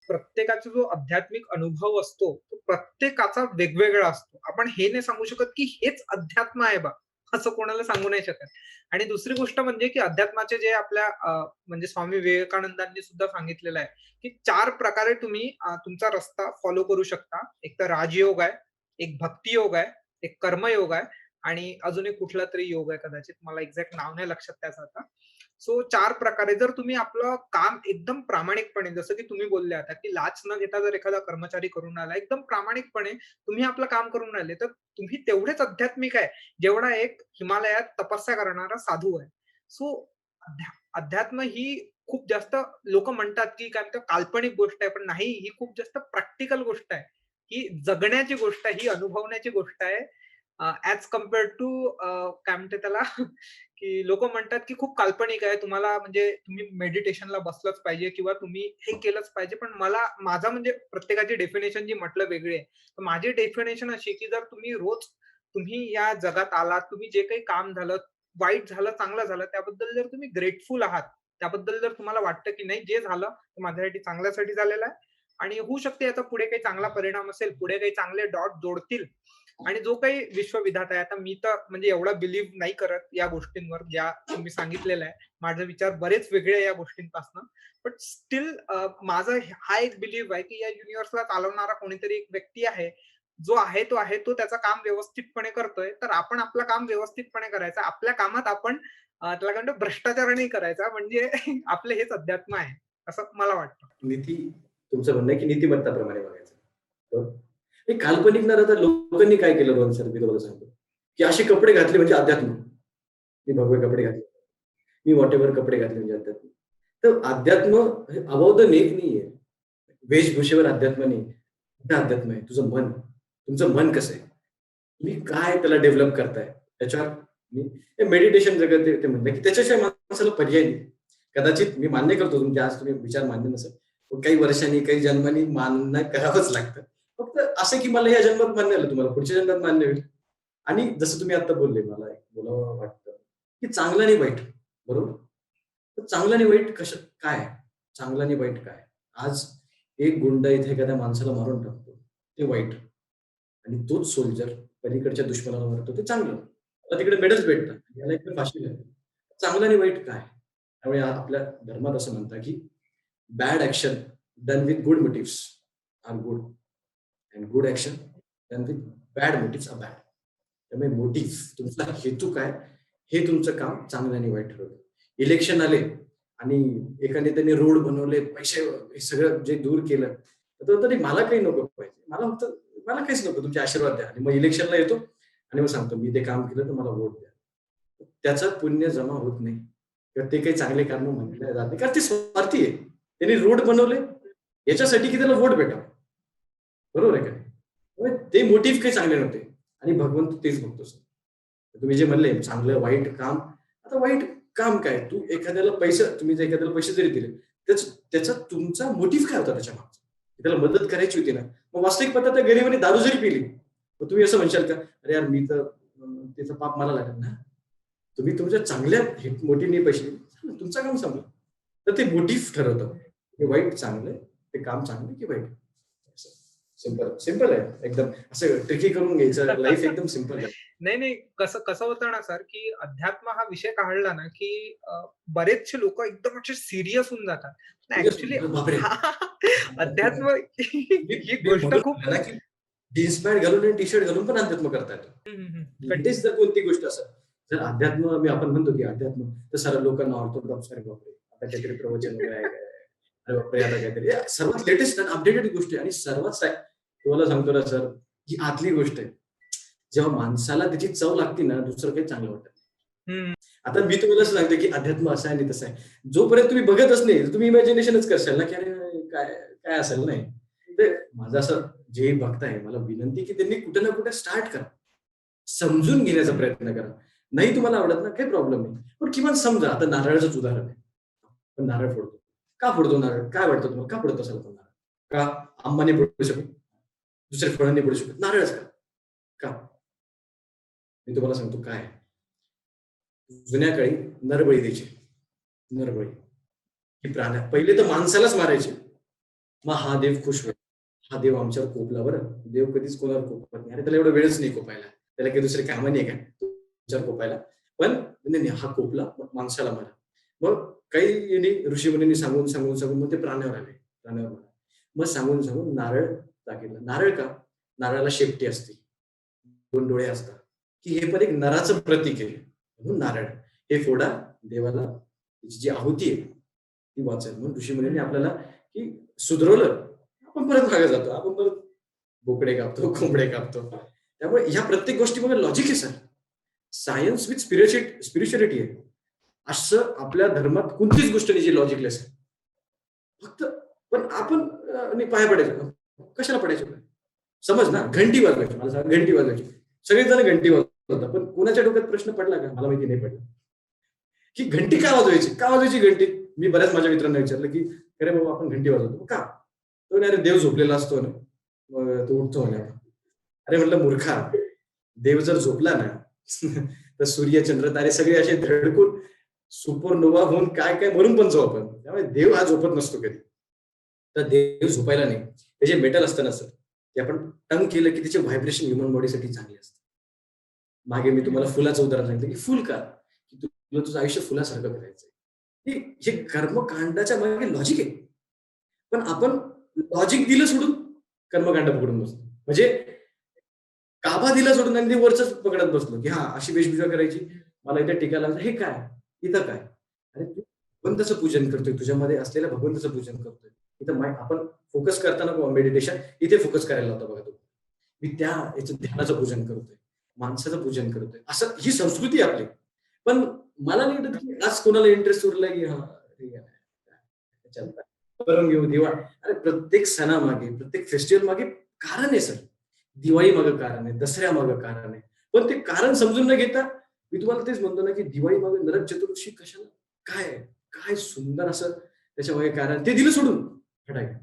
प्रत्येकाचा जो आध्यात्मिक अनुभव असतो, तो प्रत्येकाचा वेगवेगळा असतो. आपण हे नाही सांगू शकत, की हेच अध्यात्म आहे बा, असं कोणाला सांगू नाही शकत. आणि दुसरी गोष्ट म्हणजे, की अध्यात्माचे जे आपल्या म्हणजे स्वामी विवेकानंदांनी सुद्धा सांगितलेलं आहे, की 4 प्रकारे तुम्ही तुमचा रस्ता फॉलो करू शकता. एक तर राजयोग आहे, एक भक्ती योग आहे, एक कर्मयोग आहे आणि अजून एक कुठलातरी योग आहे कदाचित. मला एक्झॅक्ट नाव नाही लक्षात त्याचं आता. सो 4 प्रकारे जर तुम्ही आपलं काम एकदम प्रामाणिकपणे जसं की तुम्ही बोलले आता, की लाच न घेता जर एखादा कर्मचारी करून राहिला, एकदम प्रामाणिकपणे तुम्ही आपलं काम करून राहिले, तर तुम्ही तेवढेच आध्यात्मिक आहे, जेवढा एक हिमालयात तपस्या करणारा साधू आहे. सो अध्यात्म ही खूप जास्त लोकं म्हणतात, की काय म्हणतात काल्पनिक गोष्ट आहे, पण नाही ही खूप जास्त प्रॅक्टिकल गोष्ट आहे. ही जगण्याची गोष्ट आहे, ही अनुभवण्याची गोष्ट आहे. ॲज कंपेअर्ड टू काय म्हणते त्याला की लोकं म्हणतात, की खूप काल्पनिक आहे. तुम्हाला म्हणजे तुम्ही मेडिटेशनला बसलंच पाहिजे किंवा तुम्ही हे केलंच पाहिजे. पण माझा म्हणजे प्रत्येकाची डेफिनेशन जी म्हटलं वेगळी आहे. तर माझी डेफिनेशन अशी, की जर तुम्ही रोज तुम्ही या जगात आलात, तुम्ही जे काही काम झालं, वाईट झालं, चांगलं झालं, त्याबद्दल जर तुम्ही ग्रेटफुल आहात, त्याबद्दल जर तुम्हाला वाटतं, की नाही जे झालं ते माझ्यासाठी चांगल्यासाठी झालेलं आहे आणि होऊ शकते याचा पुढे काही चांगला परिणाम असेल, पुढे काही चांगले डॉट जोडतील आणि जो काही विश्वविधाता आहे, आता मी तर म्हणजे एवढा बिलीव्ह नाही करत या गोष्टींवर ज्या तुम्ही सांगितलेलं आहे. माझे विचार बरेच वेगळे आहे या गोष्टींपासून. बट स्टिल माझा हा एक बिलीव्ह आहे, की या युनिव्हर्सला चालवणारा कोणीतरी एक व्यक्ती आहे. जो आहे तो आहे. तो त्याचं काम व्यवस्थितपणे करतोय. तर आपण आपलं काम व्यवस्थितपणे करायचं. आपल्या कामात आपण त्याला काय म्हणतो भ्रष्टाचार नाही करायचा. म्हणजे आपलं हेच अध्यात्म आहे, असं मला वाटतं. नीती तुमचं म्हणणं आहे की नीतिमत्ताप्रमाणे बघायचं. बरोबर. हे काल्पनिक न राहता लोकांनी काय केलं बघा सर, मी तुम्हाला सांगतो, की असे कपडे घातले म्हणजे अध्यात्म. मी भगवे कपडे घातले. मी व्हॉटएव्हर कपडे घातले म्हणजे अध्यात्म. तर अध्यात्म हे अबाउट द नेक नाहीये. वेशभूषेवर अध्यात्म नाही. कुठं अध्यात्म आहे? तुझं मन. तुमचं मन कसं आहे? तुम्ही काय त्याला डेव्हलप करताय? त्याच्यावर मी मेडिटेशन जगत ते म्हणलं, की त्याच्याशिवाय माणसाला पर्याय नाही. कदाचित मी मान्य करतो तुमचे आज तुम्ही विचार मान्य नसेल. पण काही वर्षांनी, काही जन्मांनी मान्य करावंच लागतं. फक्त असं की मला या जन्मात मान्य झालं, तुम्हाला पुढच्या जन्मात मान्य होईल. आणि जसं तुम्ही आता बोलले, मला एक बोलावं वाटतं, की चांगलं आणि वाईट. बरोबर? तर चांगलं आणि वाईट काय आहे? चांगलं आणि वाईट काय? आज एक गुंड इथे एखाद्या माणसाला मारून टाकतो, ते वाईट. आणि तोच सोल्जर पलीकडच्या दुश्मनाला मारतो, ते चांगलं. त्याला तिकडे मेडल्स भेटतात. याला इकडे फाशी भेटते. चांगलं आणि वाईट काय? त्यामुळे आपल्या धर्मात असं म्हणतात, की bad action done with good motives are good and good action done with bad motives are bad. त्यामुळे मोटिव्ह तुमचा हेतू काय, हे तुमचं काम चांगलं आणि वाईट ठरवतं. इलेक्शन आले आणि एका नेत्याने रोड बनवले, पैसे हे सगळं जे दूर केलं, तर तरी मला काही नको पाहिजे. मला काहीच नको, तुमचे आशीर्वाद द्या. आणि मग इलेक्शनला येतो आणि मग सांगतो, मी ते काम केलं तर मला वोट द्या. त्याचं पुण्य जमा होत नाही किंवा ते काही चांगले काम म्हटले जात नाही, कारण ते स्वार्थी आहे. त्यांनी रोड बनवले याच्यासाठी की त्याला वोट भेटावं. बरोबर आहे का नाही? त्यामुळे ते मोटिव्ह काही चांगले नव्हते आणि भगवंत तेच बघतो सर. तुम्ही जे म्हणले चांगलं वाईट काम, आता वाईट काम काय? तुम्ही जर एखाद्याला पैसे जरी दिले, त्याचा तुमचा मोटिव्ह काय होता त्याच्या मागचा? त्याला मदत करायची होती ना. मग वास्तविक पाहता त्या गरीबाने दारू जरी पिली, मग तुम्ही असं म्हणशाल का, "अरे यार, मी तर त्याचं पाप मला लागेल ना." तुम्ही तुमच्या चांगल्या मोटिव्हने पैसे दिले, तुमचं काम संपलं. तर ते मोटिव्ह ठरवतं. हे वाईट चांगलं आहे, ते काम चांगलं आहे की वाईट? सिंपल सिंपल आहे एकदम. असं ट्रिकी करून घ्यायचं. लाईफ एकदम सिंपल आहे. नाही, नाही. कसं कसं होतं ना सर, की अध्यात्म हा विषय काढला ना, की बरेचसे लोकं एकदम असे सीरियस होऊन जातात. पण सिरियस ॲक्चुअली बापरे! अध्यात्म मी ही मी गोष्ट म्हणून खूप म्हटलं ना, की जीन्स पॅन्ट घालून आणि टी-शर्ट घालून पण अध्यात्म करता येतं. हं, हं, हं. लेटेस्ट जर कोणती गोष्ट असेल, जर अध्यात्म आपण म्हणतो, की अध्यात्म तर सर्व लोकांना ऑर्थोडॉक्स, अरे बापरे! आता काहीतरी प्रवचन वगैरे आहे काय? अरे बापरे! आता काहीतरी सर्वात लेटेस्ट आणि अपडेटेड गोष्ट आहे आणि तुम्हाला सांगतो ना सर, ही आतली गोष्ट आहे. जेव्हा माणसाला त्याची चव लागते ना, दुसरं काही चांगलं वाटत नाही. हं. आता मी तुम्हाला असं सांगतो, की अध्यात्म असं आहे आणि तसं आहे. जोपर्यंत तुम्ही बघतच नाही, तुम्ही इमॅजिनेशनच करशाल ना, की अरे काय काय असेल नाही. ते माझं असं जे भक्त आहे, मला विनंती की त्यांनी कुठे ना कुठे स्टार्ट करा. समजून घेण्याचा प्रयत्न करा. नाही तुम्हाला आवडत ना, काही प्रॉब्लेम नाही. पण किमान समजा. आता नारळाचंच उदाहरण आहे. आपण नारळ फोडतो. का फोडतो नारळ? काय वाटतं तुम्हाला? का फोडत असाल आपण नारळ? का आंबा नाही फोडू शकत? दुसरे फळं नाही फोडू शकत? नारळच का? का? मी तुम्हाला सांगतो काय आहे. जुन्या काळी नरबळी द्यायचे. नरबळी. ही पहिले तर माणसालाच मारायचे. मग हा देव खुश होईल. हा देव आमच्यावर कोपला बरं. देव कधीच कोणावर कोपत नाही. अरे त्याला एवढा वेळच नाही कोपायला. त्याला काही दुसरे कामं नाही काय तुमच्यावर कोपायला. पण नाही, नाही हा कोपला, मग माणसाला मारा. मग काही यांनी ऋषीमुनींनी सांगून मग ते प्राण्यावर आले. प्राण्यावर मारा. मग सांगून नारळ दाखवला. नारळ का? नारळाला शेपटी असते. 2 डोळे असतात, की हे पण एक नराचं प्रतीक आहे. म्हणून नारळ. हे फोडा देवाला त्याची जी आहुती आहे ती वाचेल. म्हणून ऋषीमुनींनी आपल्याला की सुधरवलं. आपण परत मागे जातो. आपण परत बोकडे कापतो, कोंबडे कापतो. त्यामुळे ह्या प्रत्येक गोष्टीमध्ये लॉजिक आहे सर. सायन्स विथ स्पिरिच्युअलिटी आहे. असं आपल्या धर्मात कोणतीच गोष्ट नाही जी लॉजिकलेस आहे. फक्त पण आपण नाही पाया पडायचो. कशाला पडायचो? समज ना घंटी वाजवायची. मला सांगा घंटी वाजवायची. सगळेच जण घंटी वाजवतात. पण कोणाच्या डोक्यात प्रश्न पडला का? मला माहिती नाही पडला. की घंटी का वाजवायची? का वाजवायची घंटी? मी बऱ्याच माझ्या मित्रांना विचारलं, की "अरे बाबा आपण घंटी वाजवतो." का? तो म्हणे, "अरे देव झोपलेला असतो ना, मग तो उठतो म्हणे." अरे म्हटलं मूर्खा, देव जर झोपला ना तर सूर्य, चंद्र, तारे सगळे असे धडकून सुपरनोव्हा होऊन काय मरून पण जाऊ आपण. त्यामुळे देव हा झोपत नसतो कधी. तर देव झोपायला नाही. ते जे मेटल असतं ना सर, ते आपण टंग केलं की त्याचे व्हायब्रेशन ह्युमन बॉडीसाठी चांगले असतात. मागे मी तुम्हाला फुलाचं उदाहरण सांगितलं, की फुल का? की तुला तुझं आयुष्य फुलासारखं करायचंय. हे कर्मकांडाच्या मागे लॉजिक आहे. पण आपण लॉजिक दिलं सोडून कर्मकांड पकडून बसतो. म्हणजे गाभा दिला सोडून आणि ते वरचंच पकडत बसलो, की हां, अशी वेशभूषा करायची, मला इथे टीका लावायचं. हे काय? इथं काय? अरे तू भगवंताचं पूजन करतोय. तुझ्यामध्ये असलेल्या भगवंताचं पूजन करतोय. इथं आपण फोकस करताना मेडिटेशन इथे फोकस करायला लावता बघा तुम्ही. मी त्या याचं ध्यानाचं पूजन करतोय. माणसाचं पूजन करतोय. असं ही संस्कृती आहे आपली. पण मला नाही वाटत, की आज कोणाला इंटरेस्ट उरलाय, की हां, ठीक आहे. चालतंय. करून घेऊ दिवाळ. अरे प्रत्येक सणामागे, प्रत्येक फेस्टिव्हल मागे कारण आहे सर. दिवाळी मागे कारण आहे, दसऱ्या मागे कारण आहे. पण ते कारण समजून न घेता मी तुम्हाला तेच म्हणतो ना, की दिवाळी मागे नरक चतुर्दशी कशाला? काय आहे? काय सुंदर असं त्याच्यामागे कारण ते दिलं सोडून फटाके.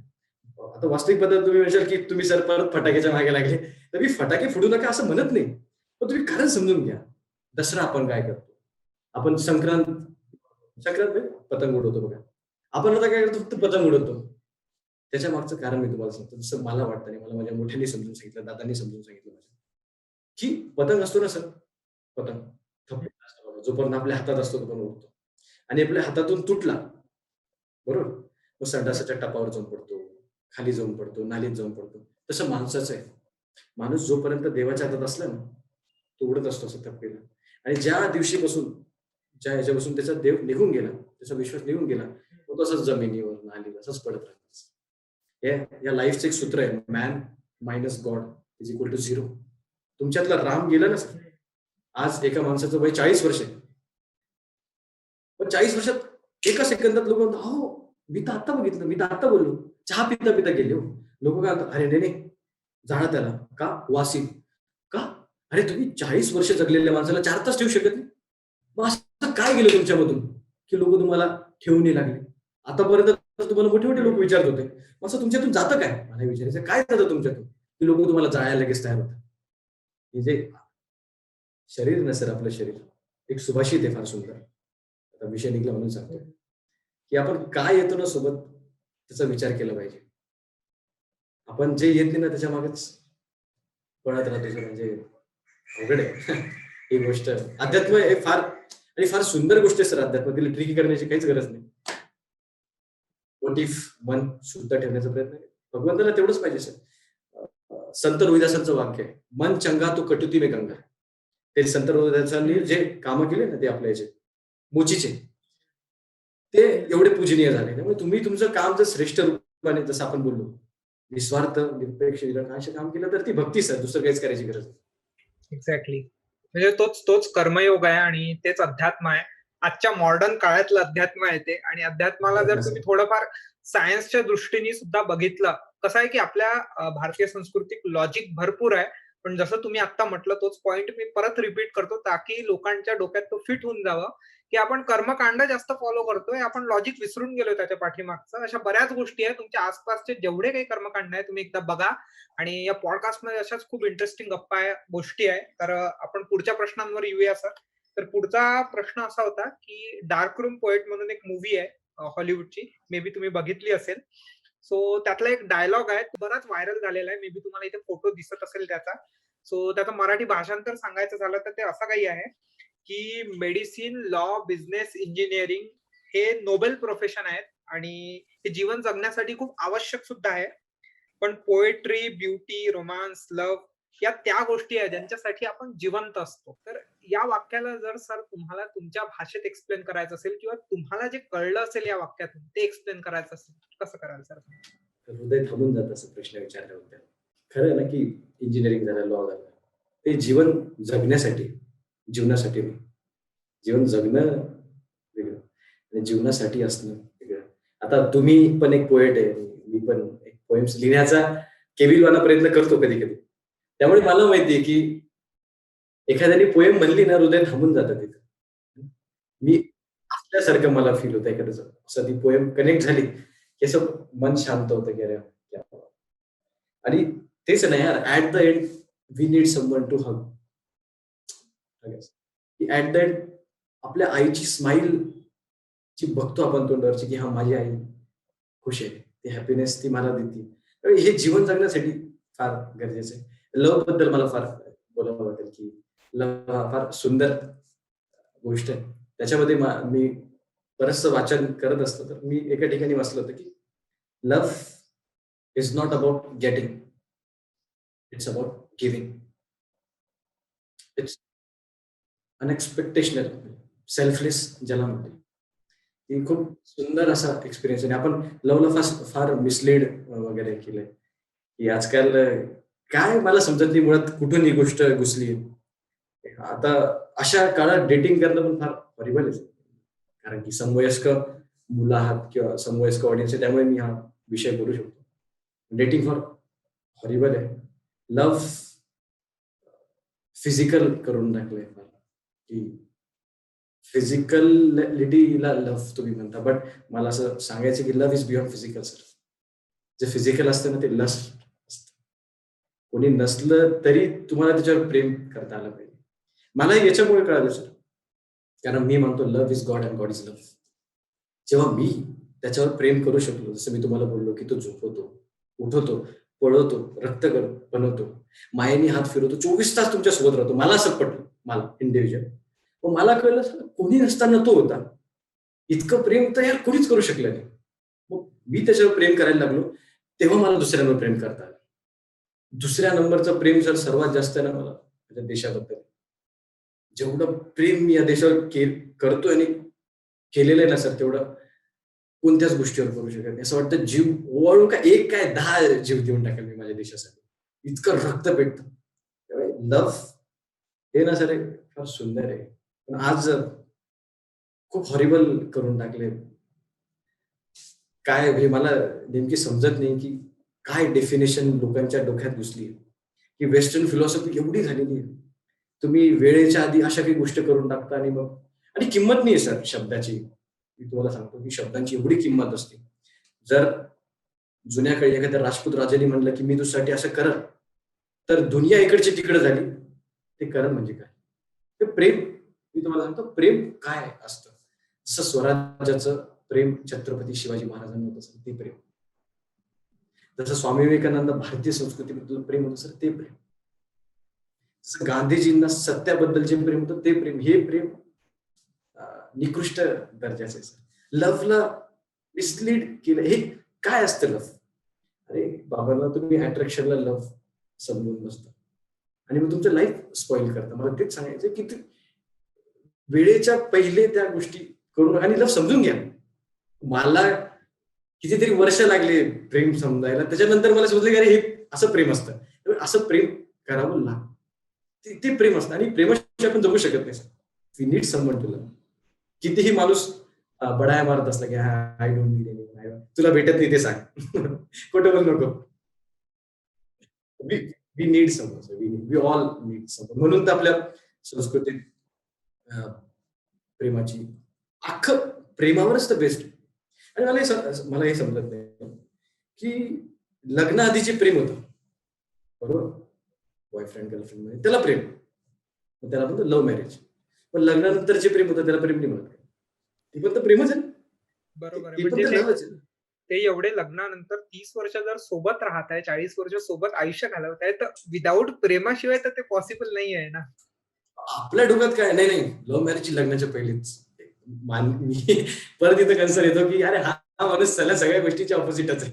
आता वास्तविक पद्धत तुम्ही म्हणशाल, की तुम्ही सर परत फटाक्याच्या मागे लागले. तर मी फटाके फोडू नका असं म्हणत नाही. पण तुम्ही कारण समजून घ्या. दसरा आपण काय करतो? आपण संक्रांत म्हणजे पतंग उडवतो बघा. आपण आता काय करतो? फक्त पतंग उडवतो. त्याच्या मागचं कारण मी तुम्हाला सांगतो. जसं मला वाटतं आणि मला माझ्या मोठ्यांनी समजून सांगितलं, दादांनी समजून सांगितलं माझ्या, की पतंग असतो ना सर, पतंग थंबलेला असतो बघा. जोपर्यंत आपल्या हातात असतो तोपर्यंत उडतो. आणि आपल्या हातातून तुटला, बरोबर? मग संडासाच्या टपावर जाऊन पडतो, खाली जाऊन पडतो, नालीत जाऊन पडतो. तसं माणसाचं आहे. माणूस जोपर्यंत देवाच्या हातात असला ना, तो उडत असतो असं थपकेला. आणि ज्या दिवशीपासून, ज्या ह्याच्यापासून त्याचा देव निघून गेला, त्याचा विश्वास निघून गेला, तो तसाच जमिनीवर, नालीवर असंच पडत राहतो. या लाईफचं एक सूत्र आहे, man minus God is equal to 0. तुमच्यातला राम गेला ना सर, आज एका माणसाचं वय 40 वर्ष आहे. पण 40 वर्षात एका सेकंदात लोक म्हणतात, "अहो, मी तर आत्ता बघितलं, मी तर आत्ता बोललो." चहा पिता-पिता गेले हो. लोकं काय म्हणतात, "अरे नाही, नाही, जाळा त्याला." का? वासी. का? अरे तुम्ही 40 वर्ष जगलेल्या माणसाला 4 तास ठेवू शकत नाही? मग असं काय गेलं तुमच्यामधून, की लोकं तुम्हाला ठेवू नाही लागले? आतापर्यंत तुम्हाला मोठे-मोठे लोक विचारत होते. मग असं तुमच्यातून जातं काय? मला विचारायचं काय जातं तुमच्यातून, की लोकं तुम्हाला जाळायला लगेच तयार होतात? हे जे शरीर ना सर आपलं शरीर, एक सुभाषित आहे फार सुंदर. आता विषय निघाला म्हणून सांगतो, की आपण काय येतो ना सोबत त्याचा विचार केला पाहिजे. आपण जे येत नाही ना त्याच्या मागेच पळत राहतो सर, म्हणजे अवघड आहे. ही गोष्ट अध्यात्म हे फार सुंदर गोष्ट आहे सर. अध्यात्म तिला ट्रिकी करण्याची काहीच गरज नाही. व्हॉट इफ मन शुद्ध ठेवण्याचा प्रयत्न आहे. भगवंताला तेवढंच पाहिजे सर. संत रोहिदासांचं वाक्य आहे, "मन चंगा तो कटुती में गंगा." ते संत रोहिदासांनी जे कामं केले ना ते आपल्या याचे मोचीचे, ते एवढे पूजनीय झाले. त्यामुळे तुम्ही तुमचं काम जर श्रेष्ठ रूपाने जसं आपण बोललो, निस्वार्थ, निरपेक्ष, निराकाश काम केलं तर ती भक्ती सर. दुसरं काहीच करायची गरज नाही. एक्झॅक्टली. म्हणजे तोच कर्मयोग आहे आणि तेच अध्यात्म आहे. आजच्या मॉडर्न काळातलं अध्यात्म आहे ते. आणि अध्यात्माला जर अध्यात्म तुम्ही सर. थोडंफार सायन्सच्या दृष्टीने सुद्धा बघितलं, कसं आहे की आपल्या भारतीय संस्कृतीत लॉजिक भरपूर आहे. पण जसं तुम्ही आता म्हटलं तोच पॉइंट मी परत रिपीट करतो, ताकी लोकांच्या डोक्यात तो फिट होऊन जावं, की आपण कर्मकांड जास्त फॉलो करतोय, आपण लॉजिक विसरून गेलोय त्याच्या पाठीमागचं. अशा बऱ्याच गोष्टी आहेत. तुमच्या आसपासचे जेवढे काही कर्मकांड आहेत तुम्ही एकदा बघा. आणि या पॉडकास्टमध्ये अशाच खूप इंटरेस्टिंग गप्पा आहे, गोष्टी आहे. तर आपण पुढच्या प्रश्नांवर येऊया सर. तर पुढचा प्रश्न असा होता, की डार्क रूम पोएट म्हणून एक मूव्ही आहे हॉलिवूडची. मे बी तुम्ही बघितली असेल. सो त्यातला एक डायलॉग आहे, तो बराच व्हायरल झालेला आहे. मे बी तुम्हाला इथे फोटो दिसत असेल त्याचा. सो त्याचं मराठी भाषांतर सांगायचं झालं तर ते असं काही आहे, की मेडिसिन, लॉ, बिझनेस, इंजिनिअरिंग हे नोबेल प्रोफेशन आहेत आणि हे जीवन जगण्यासाठी खूप आवश्यक सुद्धा आहे. पण पोएट्री, ब्युटी, रोमान्स, लव्ह या त्या गोष्टी आहेत ज्यांच्यासाठी आपण जिवंत असतो. तर या वाक्याला जर सर तुम्हाला तुमच्या भाषेत एक्सप्लेन करायचं असेल किंवा तुम्हाला जे कळलं असेल या वाक्यातून ते एक्सप्लेन करायचं असेल, कसं कराल सर? तर हृदय थांबून जात असं प्रश्न विचारल्यावर. खरं आहे ना, की इंजिनिअरिंग झालं, लॉ झालं. ते जीवन जगण्यासाठी, जीवनासाठी नाही. जीवन जगणं वेगळं आणि जीवनासाठी असणं वेगळं. आता तुम्ही पण एक पोएट आहे, मी पण एक पोएम्स लिहिण्याचा केविलवाना प्रयत्न करतो कधी-कधी. त्यामुळे मला माहिती आहे, की एखाद्याने पोएम म्हणली ना, हृदय थांबून जातं तिथं. मी असल्यासारखं मला फील होतं एखाद्याचं. असं ती पोएम कनेक्ट झाली, की असं मन शांत होतं, की अरे क्या बात. आणि तेच ना यार, at the end we need someone to hug. की ॲट द एंड आपल्या आईची स्माईल जी बघतो आपण तोंडावरची, की हां, माझी आई खुश आहे. ती हॅपीनेस ती मला देते. तर हे जीवन जगण्यासाठी फार गरजेचं आहे. लव्हबद्दल मला फार बोलावं वाटेल, की लव्ह हा फार सुंदर गोष्ट आहे. त्याच्यामध्ये मी बरचसं वाचन करत असतो. तर मी एका ठिकाणी वाचलं होतं, की love is not about getting, it's about giving. It's unexpectational, selfless ज्याला म्हणतो. ही खूप सुंदर असा एक्सपिरियन्स आहे. आणि आपण लव्हला फार मिसलीड वगैरे केलंय, की आजकाल काय मला समजत नाही मुळात कुठून ही गोष्ट घुसली. आता अशा काळात डेटिंग करणं पण फार हॉरिबल आहे. कारण की समवयस्क मुलं आहात किंवा समवयस्क ऑडियन्स आहे, त्यामुळे मी हा विषय बोलू शकतो. डेटिंग फार हॉरिबल आहे. लव्ह फिजिकल करून टाकलंय फार, की फिजिकलिटीला लव्ह तुम्ही म्हणता, बट मला असं सांगायचं की love is beyond physical sir. जे फिजिकल असतं ना, ते लस्ट असतं. कोणी नसलं तरी तुम्हाला त्याच्यावर प्रेम करता आलं पाहिजे. मला याच्यामुळे कळालं सर, कारण मी म्हणतो love is God and God is love. जेव्हा मी त्याच्यावर प्रेम करू शकलो, जसं मी तुम्हाला बोललो, की तो झोपवतो, उठवतो, पळवतो, रक्त बनवतो, मायेने हात फिरवतो, 24 तास तुमच्या सोबत राहतो. मला असं पटलं, मला इंडिव्हिज्युअल. मग मला कळलं साला कोणी नसताना तो होता. इतकं प्रेम तर यार कोणीच करू शकलं नाही. मग मी त्याच्यावर प्रेम करायला लागलो, तेव्हा मला दुसऱ्यांवर प्रेम करता आलं. दुसऱ्या नंबरचं प्रेम जर सर्वात जास्त आहे ना मला माझ्या देशाबद्दल. जेवढं प्रेम मी या देशावर करतोय आणि केलेलं आहे ना सर, तेवढं कोणत्याच गोष्टीवर करू शकत नाही. असं वाटतं जीव ओवाळून का एक काय 10 जीव देऊन टाकेल मी माझ्या देशासाठी. इतकं रक्त पेटतं. त्यामुळे लव्ह हे ना सर एक फार सुंदर आहे. पण आज खूप हॉरिबल करून टाकले. काय म्हणजे मला नेमकी समजत नाही, की काय डेफिनेशन लोकांच्या डोक्यात घुसली आहे, की वेस्टर्न फिलॉसॉफी एवढी झालेली आहे. तुम्ही वेळेच्या आधी अशा काही गोष्टी करून टाकता आणि मग आणि किंमत नाहीये सर शब्दाची. मी तुम्हाला सांगतो, की शब्दांची एवढी किंमत असते. जर जुन्या काळी एखाद्या राजपूत राजाने म्हणलं, की मी तुझ्यासाठी असं करेन, तर दुनिया इकडची तिकडे झाली. ते करेन म्हणजे काय? ते प्रेम. मी तुम्हाला सांगतो प्रेम काय असतं. जसं स्वराज्याचं प्रेम छत्रपती शिवाजी महाराजांना होतं सर, ते प्रेम. जसं स्वामी विवेकानंद भारतीय संस्कृतीबद्दल प्रेम होतं सर, ते प्रेम. जसं गांधीजींना सत्याबद्दल जे प्रेम होतं ते प्रेम. हे प्रेम निकृष्ट दर्जाचं आहे सर. लव्हला मिसलीड केलं. हे काय असतं लव्ह? अरे बाबांना तुम्ही अट्रॅक्शनला लव्ह समजून बसता आणि मग तुमचं लाईफ स्पॉइल करता. मला तेच सांगायचं की वेळेच्या पहिले त्या गोष्टी करून आणि लव्ह समजून घ्या. मला कितीतरी वर्ष लागले प्रेम समजायला. त्याच्यानंतर मला समजलं की अरे हे असं प्रेम असतं. असं प्रेम करावं लागतं. ते प्रेम असतं आणि प्रेमाशिवाय आपण जगू शकत नाही. We need someone to love. कितीही माणूस बडाया मारत असला की आय डोंट नीड एनीवन, तुला भेटत नाही ते सांग. खोटं बोलू नको. We need someone, we all need someone. म्हणून तर आपल्या संस्कृतीत प्रेमाची अख्खं प्रेमावरच तर बेस्ट. आणि मला हे समजत नाही की लग्न आधीचे प्रेम होतं बरोबर, बॉयफ्रेंड गर्लफ्रेंड मध्ये त्याला प्रेम, त्याला म्हणतो लव्ह मॅरेज. पण लग्नानंतर जे प्रेम होतं त्याला प्रेम नाही म्हणत. ती पण तर प्रेमच आहे. बरोबर आहे. ती पण म्हणजे तर ते लव्हच आहे. ते एवढे लग्नानंतर 30 वर्ष जर सोबत राहत आहे, 40 वर्ष सोबत आयुष्य घालवत आहे, तर विदाऊट प्रेमाशिवाय तर ते पॉसिबल नाही आहे ना. आपल्या डोक्यात काय नाही नाही लव्ह मॅरेजची लग्नाच्या पहिलीच मी परत इथं कन्सर्न येतो की अरे हा माणूस सगळ्या गोष्टीच्या ऑपोजिटच आहे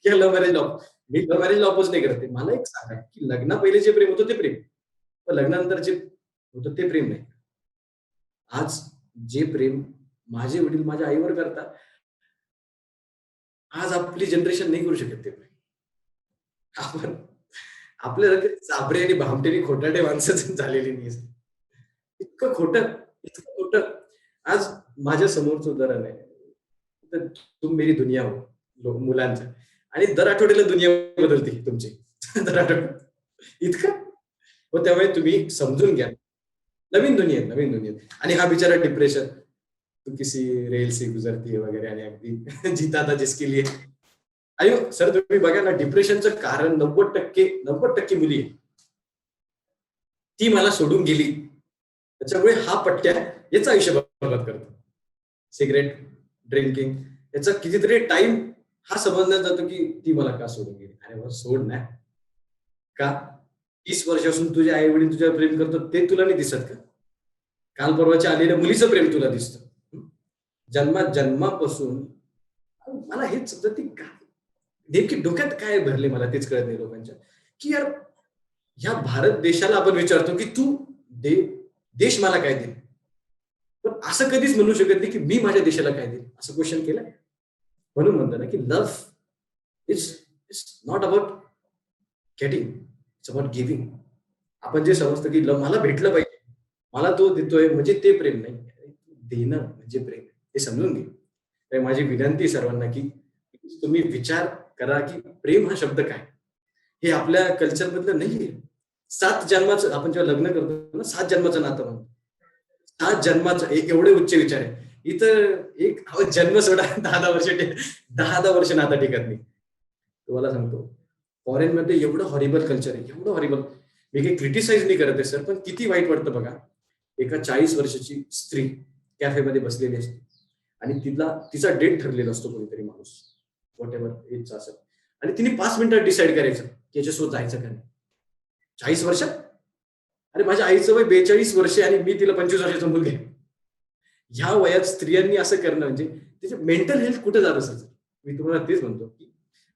किंवा लव्ह मॅरेजला मी लव्ह मॅरेजला ऑपोज नाही करते. मला एक सांगा की लग्ना पहिले जे प्रेम होतं ते प्रेम, पण लग्नानंतर जे होतं ते प्रेम नाही. आज जे प्रेम माझे वडील माझ्या आईवर करतात, आज आपली जनरेशन नाही करू शकत ते प्रेम. आपण आपल्याला चाबरे आणि भामटेरी खोटाटे माणसं झालेली नाही. इतकं खोटं, इतकं खोटं. आज माझ्या समोरचं उदाहरण आहे. तर तुम मेरी दुनिया हो, मुलांचं. आणि दर आठवड्याला दुनिया बदलते तुमची. दर आठवड्यात. इतकं? मग त्यामुळे तुम्ही समजून घ्या. नवीन दुनिया आहे, नवीन दुनिया आहे. आणि हा बिचारा डिप्रेशन, तू किसी रेल से गुजरती है वगैरे आणि अगदी जीता था जिसके लिए. आणि सर तुम्ही बघा ना डिप्रेशनचं कारण 90% मुली आहे. ती मला सोडून गेली. त्याच्यामुळे हा पट्ट्या याचं आयुष्य बरबाद करतो. सिगरेट, ड्रिंकिंग याचा कितीतरी टाइम हा समजण्यात जातो की ती मला का सोडून गेली. अरे मग सोड ना. का? 30 वर्षापासून तुझे आई वडील तुझ्यावर प्रेम करतात ते तुला नाही दिसत का? काल परवाच्या आलेल्या मुलीचं प्रेम तुला दिसतं. जन्मापासून मला हेच समजत नाही का नेमकी डोक्यात काय भरले मला तेच कळत नाही लोकांच्या की यार ह्या भारत देशाला आपण विचारतो की तू दे देश मला काय दे, पण असं कधीच म्हणू शकत नाही की मी माझ्या देशाला काय देईन असं क्वेश्चन केलंय. म्हणून म्हणतो ना की love is is not about getting, it's about giving. आपण जे समजतो की लव्ह मला भेटलं पाहिजे, मला तो देतोय म्हणजे ते प्रेम नाही. देणं म्हणजे प्रेम हे समजून घे. तर माझी विनंती आहे सर्वांना की तुम्ही विचार करा की प्रेम हा शब्द काय. हे आपल्या कल्चर मधलं नाहीये. 7 जन्माचं आपण जेव्हा लग्न करतो ना 7 जन्माचं नातं म्हणतो. 7 जन्माचं एवढे उच्च विचार आहे. इथं एक जन्म सोडा 10-10 वर्ष 10-10 वर्ष नातं टिकत नाही. तुम्हाला सांगतो फॉरेन मध्ये एवढं हॉरिबल कल्चर आहे, एवढं हॉरिबल. मी काही क्रिटिसाइज नाही करत आहे सर, पण किती वाईट वाटतं बघा. एका 40 वर्षाची स्त्री कॅफेमध्ये बसलेली असते आणि तिचा डेट ठरलेला असतो कोणीतरी माणूस व्हॉट एव्हर एजचा असेल आणि तिने 5 मिनिटात डिसाईड करायचं की याच्यासोबत जायचं का नाही. 40 वर्षात? अरे माझ्या आईचं वय 42 वर्षे आणि मी तिला 25 वर्षाचा मुलगा आहे. ह्या वयात स्त्रियांनी असं करणं म्हणजे त्याचे मेंटल हेल्थ कुठे जात असेल. मी तुम्हाला तेच म्हणतो की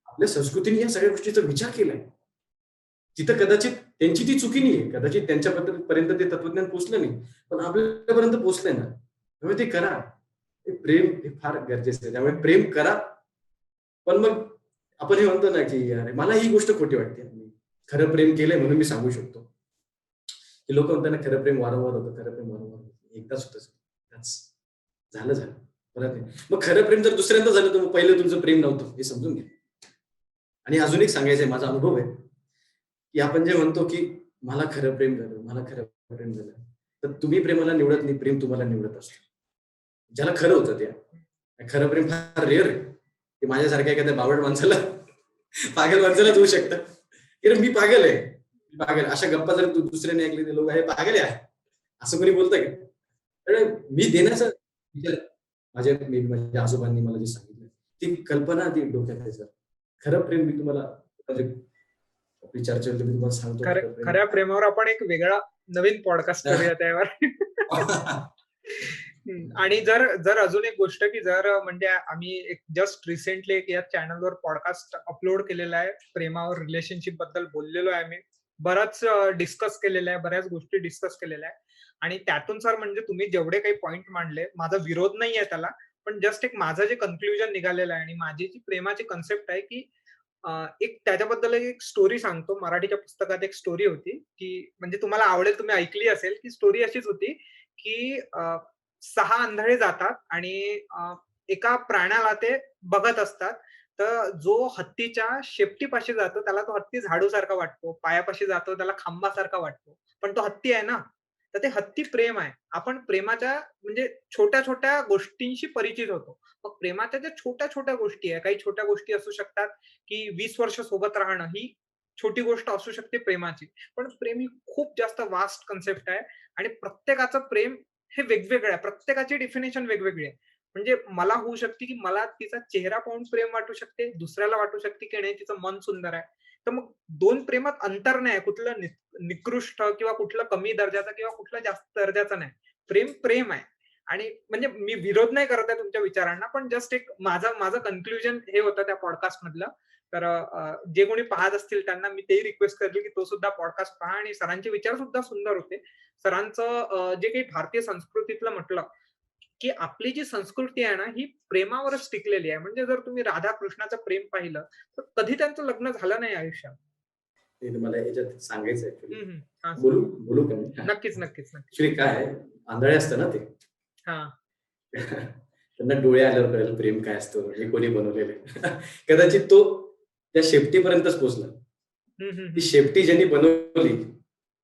आपल्या संस्कृतीने या सगळ्या गोष्टीचा विचार केलाय. तिथं कदाचित त्यांची ती चुकी नाहीये, कदाचित त्यांच्यापर्यंत ते तत्वज्ञान पोहोचलं नाही, पण आपल्यापर्यंत पोहोचलंय ना. त्यामुळे ते करा. ते प्रेम हे फार गरजेचं आहे. त्यामुळे प्रेम करा. पण मग आपण हे म्हणतो ना की अरे मला ही गोष्ट खोटी वाटते. मी खरं प्रेम केलंय म्हणून मी सांगू शकतो की लोक म्हणतात ना खरं प्रेम वारंवार होतं, खरं प्रेम वारंवार होतं. एकदाच होतं. झालं झालं परत नाही. मग खरं प्रेम जर दुसऱ्यांदा झालं तर मग पहिलं तुमचं प्रेम नव्हतं हे समजून घ्या. आणि अजून एक सांगायचंय माझा अनुभव आहे की आपण जे म्हणतो की मला खरं प्रेम झालं, मला खरं प्रेम झालं, तर तुम्ही प्रेमाला निवडत नाही, प्रेम तुम्हाला निवडत असतं. ज्याला खरं होतं त्या खरं प्रेम फार रेअर आहे. ते माझ्यासारख्या एखाद्या बावड माणसाला पागल माणसालाच होऊ शकतं की रे मी पागल आहे, मी पागल. अशा गप्पा जर दुसऱ्याने ऐकले ते लोक हे पागल आहे असं कोणी बोलतंय का? तर मी देण्याचा विचार माझ्या आजोबांनी मला जे सांगितलं ती कल्पना ती डोक्यात आहे सर. खरं प्रेम मी तुम्हाला म्हणजे आपली चर्चा होती, मी तुम्हाला सांगतो खरं प्रेम खऱ्या प्रेमावर आपण एक वेगळा नवीन पॉडकास्ट करूया त्यावर. आणि जर जर अजून एक गोष्ट की जर म्हणजे आम्ही एक जस्ट रिसेंटली एक या चॅनलवर पॉडकास्ट अपलोड केलेला आहे, प्रेमावर रिलेशनशिप बद्दल बोललेलो आहे आम्ही. बराच डिस्कस केलेला आहे, बऱ्याच गोष्टी डिस्कस केलेल्या आहे. आणि त्यातून सर म्हणजे तुम्ही जेवढे काही पॉइंट मांडले, माझा विरोध नाहीये त्याला, पण जस्ट एक माझं जे कन्क्लुजन निघालेलं आहे आणि माझी जी प्रेमाची कन्सेप्ट आहे की एक त्याच्याबद्दल एक स्टोरी सांगतो. मराठीच्या पुस्तकात एक स्टोरी होती, की म्हणजे तुम्हाला आवडेल, तुम्ही ऐकली असेल, की स्टोरी अशीच होती, की 6 आंधळे जातात आणि एका प्राण्याला ते बघत असतात. तर जो हत्तीच्या शेपटीपाशी जातो, त्याला तो हत्ती झाडूसारखा वाटतो. पायापाशी जातो, त्याला खांबासारखा वाटतो. पण तो हत्ती आहे ना, तर ते हत्ती प्रेम आहे. आपण प्रेमाच्या म्हणजे छोट्या-छोट्या गोष्टींशी परिचित होतो. मग प्रेमाच्या ज्या छोट्या-छोट्या गोष्टी आहेत, काही छोट्या गोष्टी असू शकतात, की 20 वर्ष सोबत राहणं ही छोटी गोष्ट असू शकते प्रेमाची. पण प्रेम ही खूप जास्त वास्ट कन्सेप्ट आहे आणि प्रत्येकाचं प्रेम हे वेगवेगळं आहे. प्रत्येकाची डेफिनेशन वेगवेगळी आहे. म्हणजे मला होऊ शकते, की मला तिचा चेहरा पाहून प्रेम वाटू शकते, दुसऱ्याला वाटू शकते, की नाही तिचं मन सुंदर आहे. तर मग 2 प्रेमात अंतर नाही कुठलं निकृष्ट किंवा कुठलं कमी दर्जाचं किंवा कुठलं जास्त दर्जाचं नाही. प्रेम, प्रेम आहे. आणि म्हणजे मी विरोध नाही करत आहे तुमच्या विचारांना, पण जस्ट एक माझं माझं कन्क्लुजन हे होतं त्या पॉडकास्टमधलं. तर जे कोणी पाहत असतील त्यांना मी तेही रिक्वेस्ट करेल, की तो सुद्धा पॉडकास्ट पहा आणि सरांचे विचार सुद्धा सुंदर होते. सरांचं जे काही भारतीय संस्कृतीतलं म्हटलं, की आपली जी संस्कृती आहे ना, ही प्रेमावरच टिकलेली आहे. म्हणजे जर तुम्ही राधा-कृष्णाचं प्रेम पाहिलं, तर कधी त्यांचं लग्न झालं नाही आयुष्यात. ते तुम्हाला याच्यात सांगायचं ऍक्च्युली. हं, हं. हां, बोलू बोलू का मी? नक्कीच, नक्कीच, नक्कीच. ऍक्च्युली काय आहे, आंधळे असतं ना ते. हां. त्यांना डोळे आल्यावर कळेल प्रेम काय असतं, हे कोणी बनवलेलं आहे. कदाचित तो त्या शेपटीपर्यंतच पोहोचला. हं, हं, ती हं. शेपटी ज्यांनी बनवली,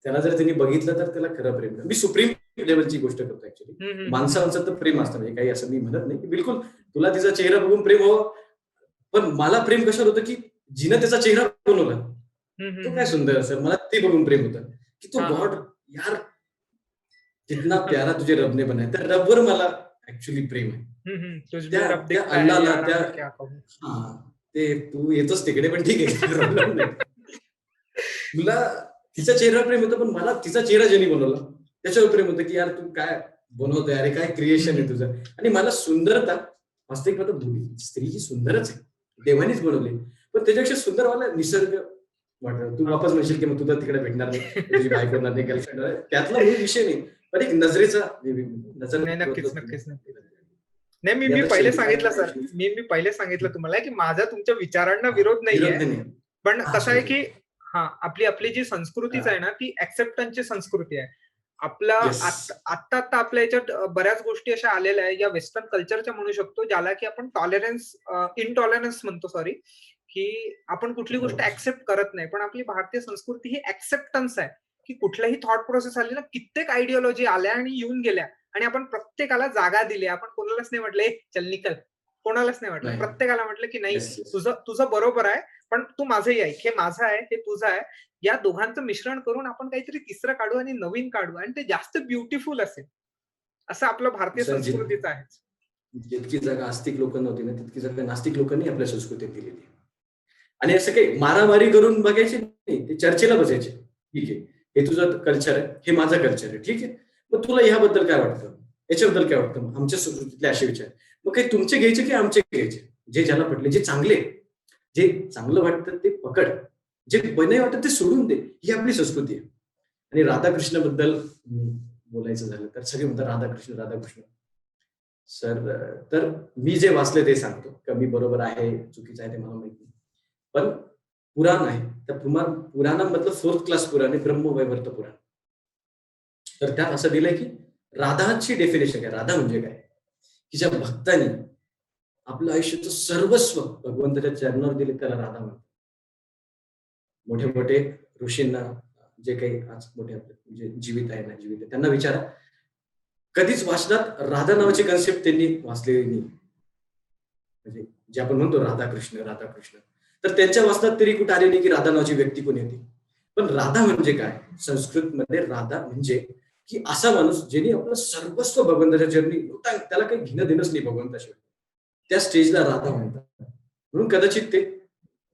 त्याला जर त्यांनी बघितलं तर त्याला खरं प्रेम आहे. मी सुप्रीम लेव्हलची गोष्ट करतो ऍक्च्युली. हं, हं, हं. माणसाचं तर प्रेम असतं, म्हणजे काही असं मी म्हणत नाही, की बिलकुल तुला तिचा चेहरा बघून प्रेम हवं. पण मला प्रेम कशावर होतं, की जिनं त्याचा चेहरा बनवला, हं, तो हं, काय हं. सुंदर असेल. मला ते बघून प्रेम होतं, की तो हां, हां, गॉड हां. यार जितना प्यारा तुझे रब ने बनाया. तर रबवर मला ऍक्च्युली प्रेम आहे. हं, हं. तुझ में त्या रब त्या दिखता है अल्लाहला यारा त्या मैं क्या कहूँ. हां, ते तू येतोस तिकडे पण ठीक आहे. प्रॉब्लेम नाही. तुला तिचा चेहरा प्रेम होतं, पण मला तिचा चेहरा ज्यांनी बनवला, त्याच्यावर प्रेम होतं, की यार तू काय बनवतोय? अरे काय हं, क्रिएशन आहे हं. तुझं. आणि मला सुंदरता वास्तविक स्त्री ही सुंदरच आहे. देवानीच बनवली. पण त्याच्यापेक्षा सुंदर मला निसर्ग वाटलं. तू हां. वापस म्हणशील, की मग तू तर तिकडे भेटणार नाही. तुझी बायको होणार नाही, गर्लफ्रेंड होणार नाही. त्यातला मूळ विषय नाही. पण एक नजरेचा नजर नाही, नक्कीच, बदलत नाही. नक्कीच, नक्कीच. नाही, मी आणि मी आता पहिले शेवटी काय सांगितलं आहे, सर. मी पहिले सांगितलं तुम्हाला, की माझा तुमच्या विचारांना हां, विरोध नाहीये. विरोध नाही. पण हां, कसं आहे, सॉरी. की हां, आपली आपली जी संस्कृतीच आहे हां, ना, ती एक्सेप्टन्सची संस्कृती आहे. आपला येस. आत्ता आपल्या ह्याच्यात बऱ्याच गोष्टी अशा आलेल्या आहेत, या वेस्टर्न कल्चरच्या म्हणू शकतो, ज्याला की आपण इनटॉलरन्स म्हणतो सॉरी, की आपण कुठली गोष्ट बरोबर. एक्सेप्ट करत नाही. पण आपली भारतीय संस्कृती ही एक्सेप्टन्स आहे, की कुठल्याही थॉट प्रोसेस आली ना, कित्येक आयडिओलॉजी आल्या आणि येऊन गेल्या आणि आपण प्रत्येकाला जागा दिली. आपण कोणालाच नाही म्हटलं, "ए चल निकल." कोणालाच नाही म्हटलं. नाही. प्रत्येकाला म्हटलं, की "नाही, येस, येस. तुझं तुझं बरोबर आहे, पण तू माझंही ऐक. हे माझं आहे, हे तुझं आहे." या दोघांचं मिश्रण करून आपण काहीतरी तिसरं काढू आणि नवीन काढू आणि ते जास्त ब्युटिफुल असेल. असं आपलं भारतीय सर संस्कृतीचं आहे. जितकी जागा आस्तिक लोकांना होती ना, तितकी जागा नास्तिक लोकांनी आपल्या संस्कृतीत दिलेली आहे. आणि असं काही मारामारी करून बघायची नाही. ते चर्चेला बसायचे. ठीक आहे. हे तुझं कल्चर आहे, हे माझं कल्चर आहे. ठीक आहे. मग तुला ह्याबद्दल काय वाटतं? याच्याबद्दल काय वाटतं? मग आमच्या संस्कृतीतले असे विचार. मग काही तुमचे घ्यायचे की आमचे घ्यायचे? जे ज्याला पटले, जे चांगले, जे चांगलं वाटतं ते पकड. जे नाही वाटत ते सोडून दे. ही आपली संस्कृती आहे. आणि राधाकृष्णाबद्दल बोलायचं झालं तर सगळे म्हणतात राधाकृष्ण, राधाकृष्ण. सर तर मी जे वाचले ते सांगतो. का मी बरोबर आहे, चुकीचं आहे ते मला माहित नाही. पण पुराण आहे. त्या पुराणामधलं 4th क्लास पुराण आहे ब्रह्मवैवर्त पुराण. तर त्यात असं दिलंय की राधाची डेफिनेशन काय? राधा म्हणजे काय? की ज्या भक्तांनी आपलं आयुष्याचं सर्वस्व भगवंताच्या चरणावर दिले त्याला राधा म्हणतात. मोठे-मोठे ऋषींना जे काही आज मोठे आपले म्हणजे जीवित आहे ना, जीवित आहे त्यांना विचारा, कधीच वाचनात राधा नावाची कन्सेप्ट त्यांनी वाचलेली नाही. म्हणजे जे आपण म्हणतो राधाकृष्ण, राधाकृष्ण. तर त्यांच्या वाचनात तरी कुठे आले नाही की राधा नावाची व्यक्ती कोणी होती. पण राधा म्हणजे काय? संस्कृतमध्ये राधा म्हणजे की असा माणूस ज्याने आपलं सर्वस्व भगवंताच्या चरणी लुटावं, त्याला काही घेणं-देणंच नाही भगवंताशिवाय. त्या स्टेजला राधा म्हणतात. म्हणून कदाचित ते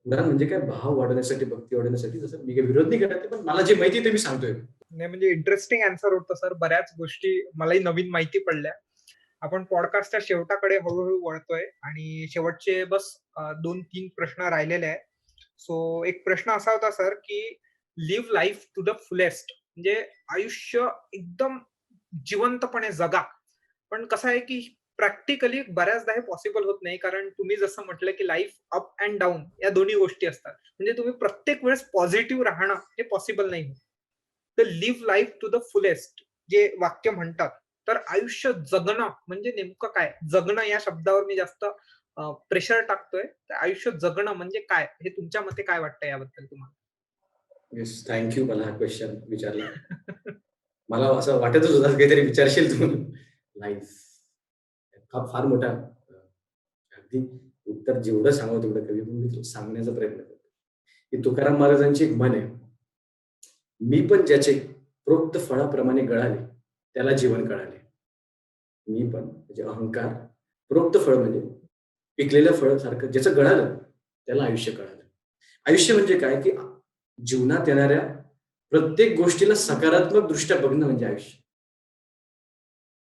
पुराण म्हणजे काय भाव वाढवण्यासाठी, भक्ती वाढवण्यासाठी जसं मी काही विरोध नाही करत आहे, पण मला जे माहिती आहे ते मी सांगतोय. नाही, म्हणजे इंटरेस्टिंग आन्सर होतं सर. बऱ्याच गोष्टी मलाही नवीन माहिती पडल्या. आपण पॉडकास्टच्या शेवटाकडे हळू वळतोय आणि शेवटचे बस 2-3 प्रश्न राहिलेले आहेत. सो एक प्रश्न असा होता सर, की live life to the fullest म्हणजे आयुष्य एकदम जिवंतपणे जगा. पण कसं आहे, की प्रॅक्टिकली बऱ्याचदा हे पॉसिबल होत नाही. कारण तुम्ही जसं म्हटलं, की लाईफ अप एंड डाउन या दोन्ही गोष्टी असतात. म्हणजे तुम्ही प्रत्येक वेळेस पॉझिटिव्ह राहणं हे पॉसिबल नाही होत. तर live life to the fullest जे वाक्य म्हणतात, तर आयुष्य जगणं म्हणजे नेमकं काय? जगणं या शब्दावर मी जास्त प्रेशर टाकतोय. तर आयुष्य जगणं म्हणजे काय? हे तुमच्या मते काय वाटतं याबद्दल तुम्हाला? येस, थँक यू मला हा क्वेश्चन विचारला. मला असं वाटतच होतं काहीतरी विचारशील तू. लाईफ हा फार मोठा अगदी उत्तर जेवढं सांगावं तेवढं कमी, पण मी सांगण्याचा प्रयत्न करतो. की तुकाराम महाराजांची एक म्हण आहे, "मी पण ज्याचे प्रोक्त फळाप्रमाणे गळाले, त्याला जीवन कळाले." मी पण म्हणजे अहंकार प्रोक्त फळ म्हणजे पिकलेल्या फळ सारखं ज्याचं गळालं त्याला आयुष्य कळालं. आयुष्य म्हणजे काय की जीवनात येणाऱ्या प्रत्येक गोष्टीला सकारात्मक दृष्ट्या बघणं म्हणजे आयुष्य.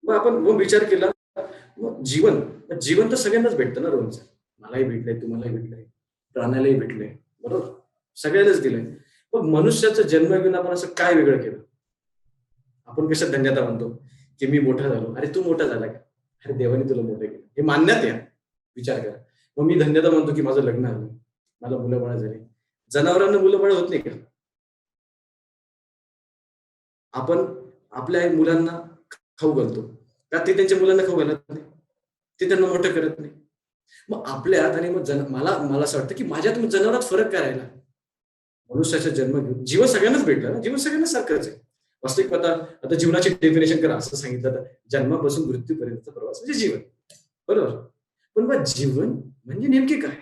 मग आपण मग विचार केला, मग जीवन तर सगळ्यांनाच भेटतं ना रोजचं. मलाही भेटलंय, तुम्हालाही भेटलंय, प्राण्यालाही भेटलंय, बरोबर? सगळ्यांनाच दिलंय. मग मनुष्याचा जन्म घेऊन आपण असं काय वेगळं केलं? आपण कशात धन्यता म्हणतो की मी मोठा झालो. अरे तू मोठा झाला का? अरे देवाने तुला मोठं केलं, हे मानण्यात या. विचार करा. मग मी धन्यता म्हणतो की माझं लग्न झालं, मला मुलं बाळ झाली. जनावरांना मुलं बाळ होत नाही का? आपण आपल्या मुलांना खाऊ घालतो का? ते त्यांच्या मुलांना खाऊ घालत नाही, ते त्यांना मोठं करत नाही. मग आपल्यात आणि मग मला मला असं वाटतं की माझ्यात मग जनावरात फरक काय राहिला? मनुष्याचा जन्म घेऊन जीवन सगळ्यांनाच भेटलं ना, जीवन सगळ्यांना सारखंच आहे. वास्तविक आता जीवनाची डेफिनेशन करा असं सांगितलं तर जन्मापासून मृत्यूपर्यंतचा प्रवास म्हणजे जीवन, बरोबर? पण मग जीवन म्हणजे नेमके काय?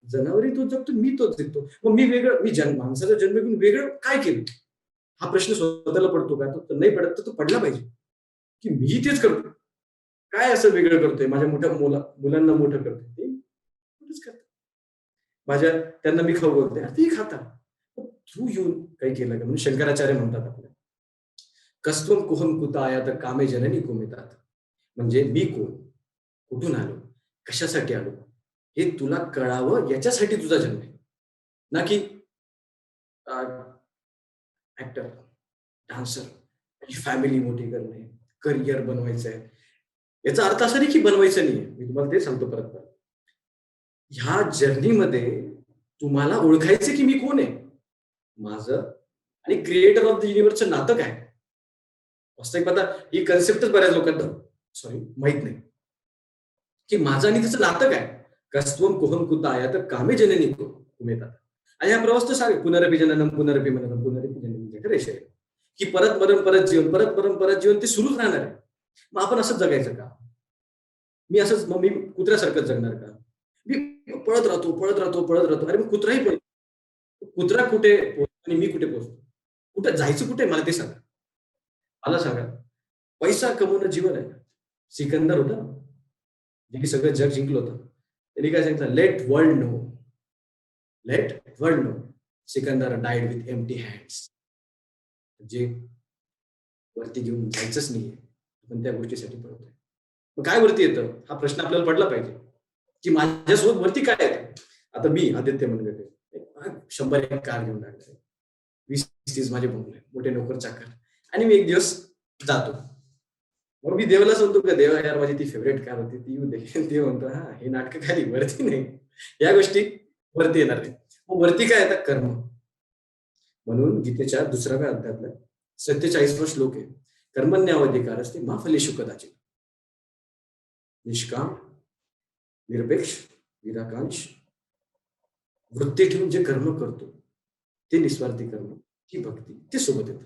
जनावरही तोच जगतो, मी तोच जगतो. मग मी वेगळं, मी माणसाचा जन्म घेऊन वेगळं काय केलं? हा प्रश्न स्वतःला पडतो का? तो नाही पडत तर तो पडला पाहिजे की मी तेच करतो. काय असं वेगळं करतोय? माझ्या मोठ्या मुलांना मोठं करतोय ते मोठंच करतात. त्यांना मी खाऊ घालतोय, अरे तेही खातात. मग तू येऊन काही केलं का? म्हणून शंकराचार्य म्हणतात आपल्याला, कस्त्वं कुहं कुतः आयात कामे जननी कुमितात. म्हणजे मी कोण, कुठून आलो, कशासाठी आलो, हे तुला कळावं याच्यासाठी तुझा जन्म आहे. ना की ऍक्टर, डान्सर, फॅमिली मोठी करणे, करिअर बनवायचं आहे. याचा अर्थ असा नाही की बनवायचं नाहीये. मी तुम्हाला ते सांगतो परत परत. ह्या जर्नीमध्ये तुम्हाला ओळखायचं की मी कोण आहे. माझं आणि क्रिएटर ऑफ द युनिव्हर्सचं नातं काय? वास्तविक पाहता ही कन्सेप्टच बऱ्याच लोकांना माहित नाही की माझं आणि त्याचं नातं काय. कस्त्वं कुहं कुतः आयात कामे जननी कुमितात. आणि हा प्रवास तर सांग, पुनरपि जननम पुनरपि मननम पुनरपि जननी जठरे शयनम, की परत मरण परत जीवन, परत मरण परत जीवन ते सुरूच राहणार आहे. मग आपण असंच जगायचं का? मग मी कुत्र्यासारखंच जगणार का? मी पळत राहतो, पळत राहतो, पळत राहतो. अरे मग कुत्राही पळतो. कुत्रा कुठे पोहोचतो आणि मी कुठे पोहोचतो? कुठे जायचं, कुठे मला ते सांगा. मला सांगा. पैसा कमवणं जीवन आहे. सिकंदर होता ना, जे की सगळं जग जिंकलं होतं. त्यांनी काय सांगितलं? Let world know, let world know Sikandar died with empty hands. म्हणजे वरती घेऊन जायचंच नाहीये, पण त्या गोष्टीसाठी पळतोय. मग काय वरती येतं हा प्रश्न आपल्याला पडला पाहिजे की माझ्यासोबत वरती काय येतं. आता मी आदित्य मनगटे 100 कार घेऊन टाकले, 20-30 माझे बंगले, मोठे नोकर चाकर, आणि मी एक दिवस जातो. मग मी देवाला सांगतो का देवा यार माझी ती फेवरेट कार होती ती येऊ दे. ते म्हणतो हा हे नाटक खाली वरती नाही, या गोष्टी वरती येणार नाही. मग वरती काय येतात? कर्म. म्हणून गीतेच्या 2व्या अध्यायातला 47वा श्लोक आहे, कर्मण्यावधिकार असते मा फलेषु कदाचित. निष्काम, निरपेक्ष, निराकांक्ष वृत्ती ठेवून जे कर्म करतो ते निस्वार्थी कर्म, ही भक्ती, ते सोबत येतं.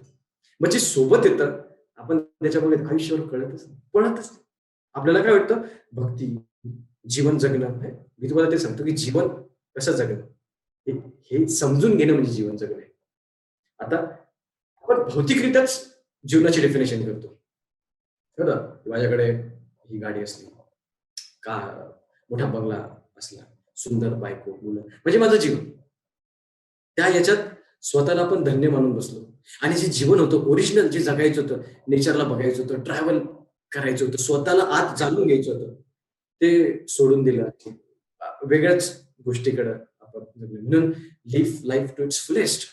म्हणजे सोबत येतं, आपण त्याच्यामुळे आयुष्यावर कळतच नाही, पळतच नाही. आपल्याला काय वाटतं? भक्ती, जीवन जगणं. मी तुम्हाला ते सांगतो की जीवन कसं जगणं हे समजून घेणं म्हणजे जीवन जगणं आहे. आता आपण भौतिकरित्याच जीवनाची डेफिनेशन करतो. बरं, माझ्याकडे ही गाडी असली, का मोठा बंगला असला, सुंदर बायको, मुलं, म्हणजे माझं जीवन. त्या याच्यात स्वतःला आपण धन्य मानून बसलो. आणि जे जीवन होतं ओरिजिनल, जे जगायचं होतं, नेचरला बघायचं होतं, ट्रॅव्हल करायचं होतं, स्वतःला आत जाणून घ्यायचं होतं, ते सोडून दिलं. वेगळ्याच गोष्टीकडे आपण जगलो. म्हणून live life to its fullest.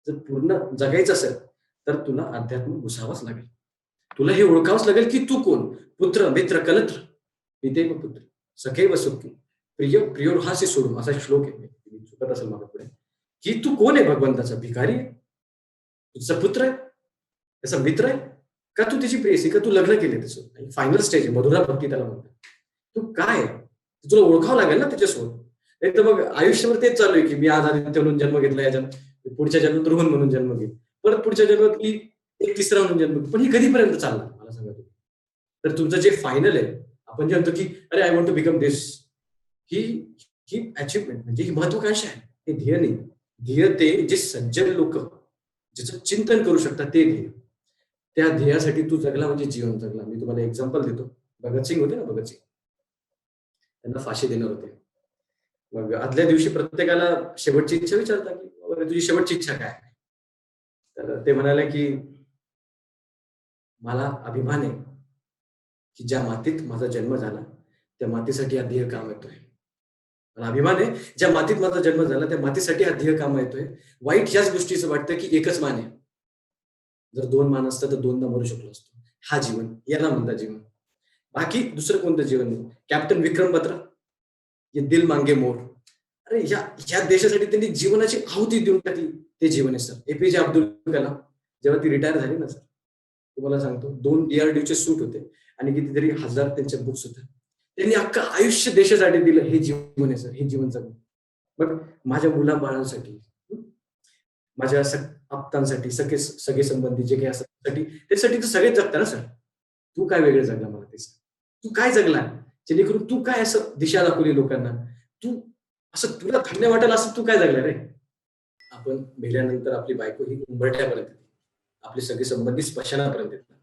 जर पूर्ण जगायचं असेल तर तुला अध्यात्म घुसावंच लागेल. तुला हे ओळखावंच लागेल की तू कोण. पुत्र, मित्र, कलत्र, पितेव पुत्र, सखैव सुखी, प्रिय प्रियोर्हासी सोडून, असा श्लोक आहे. मी चुकत असेल मागे पुढे, की तू कोण आहे? भगवंताचा भिकारी आहे, तुझा पुत्र आहे, त्याचा मित्र आहे का, तू त्याची प्रेयसी का, तू लग्न केले त्याचं. फायनल स्टेज आहे, मधुरा भक्ती त्याला म्हणतात. तू काय आहे तुला ओळखावं लागेल ना त्याच्यासोबत. नाही तर मग आयुष्यावर तेच चालू आहे की मी आज आदित्य म्हणून जन्म घेतला, याच्यात पुढच्या जन्मात रोहन म्हणून जन्म घेईल, परत पुढच्या जन्मात की एक तिसरा म्हणून जन्म घेईल. पण ही कधीपर्यंत चालणार मला सांगा तुम्ही. तर तुमचं जे फायनल आहे, आपण जे म्हणतो की अरे I want to become this, ही ही अचिव्हमेंट म्हणजे ही महत्वाकांक्षा आहे. हे ध्येय नाही. ध्येय ते जे सज्जन लोक ज्याचं चिंतन करू शकतात ते ध्येय. त्या ध्येयासाठी तू जगला म्हणजे जीवन जगला. मी तुम्हाला एक्झाम्पल देतो. भगतसिंग होते ना, भगतसिंग. त्यांना फाशी देणार होते. मग आदल्या दिवशी प्रत्येकाला शेवटची इच्छा विचारता की "बाबा, तुझी शेवटची इच्छा काय आहे?" तर ते म्हणाले की "मला अभिमान आहे की ज्या मातीत माझा जन्म झाला, त्या मातीसाठी हा देह काम येतोय. मला अभिमान आहे, ज्या मातीत माझा जन्म झाला, त्या मातीसाठी हा देह कामा येतोय. वाईट ह्याच गोष्टीचं वाटतं की एकच मान आहे. जर 2 मान असतं तर 2दा मरू शकलो असतो. हा जीवन, याला म्हणतात जीवन. बाकी दुसरं कोणतं जीवन नाही. कॅप्टन विक्रम बत्रा, ये दिल मांगे मोर. अरे ह्या देशासाठी त्यांनी जीवनाची आहुती देऊन टाकली. ते जीवन आहे सर. एपीजे अब्दुल कलाम जेव्हा ती रिटायर झाली ना सर, तुम्हाला सांगतो 2 DRDOचे सूट होते आणि कितीतरी हजार त्यांच्या बुक्स होत्या. त्यांनी अख्खं आयुष्य देशासाठी दिलं. हे जीवन आहे सर, हे जीवन जगणं. मग माझ्या मुलाबाळांसाठी, माझ्या आप्तांसाठी, सगळे संबंधी जे काही असतात त्यासाठी तर सगळेच जगतात ना सर. तू काय वेगळं जगला मला ते सांग. तू काय जगला? जेणेकरून तू काय असं दिशा दाखवली लोकांना? तू असं तुला धन्य वाटेल असं तू काय जगला रे? आपण मेल्यानंतर आपली बायको ही उंबरठ्यापर्यंत येते. आपले सगळे संबंधी स्मशानापर्यंत येतात.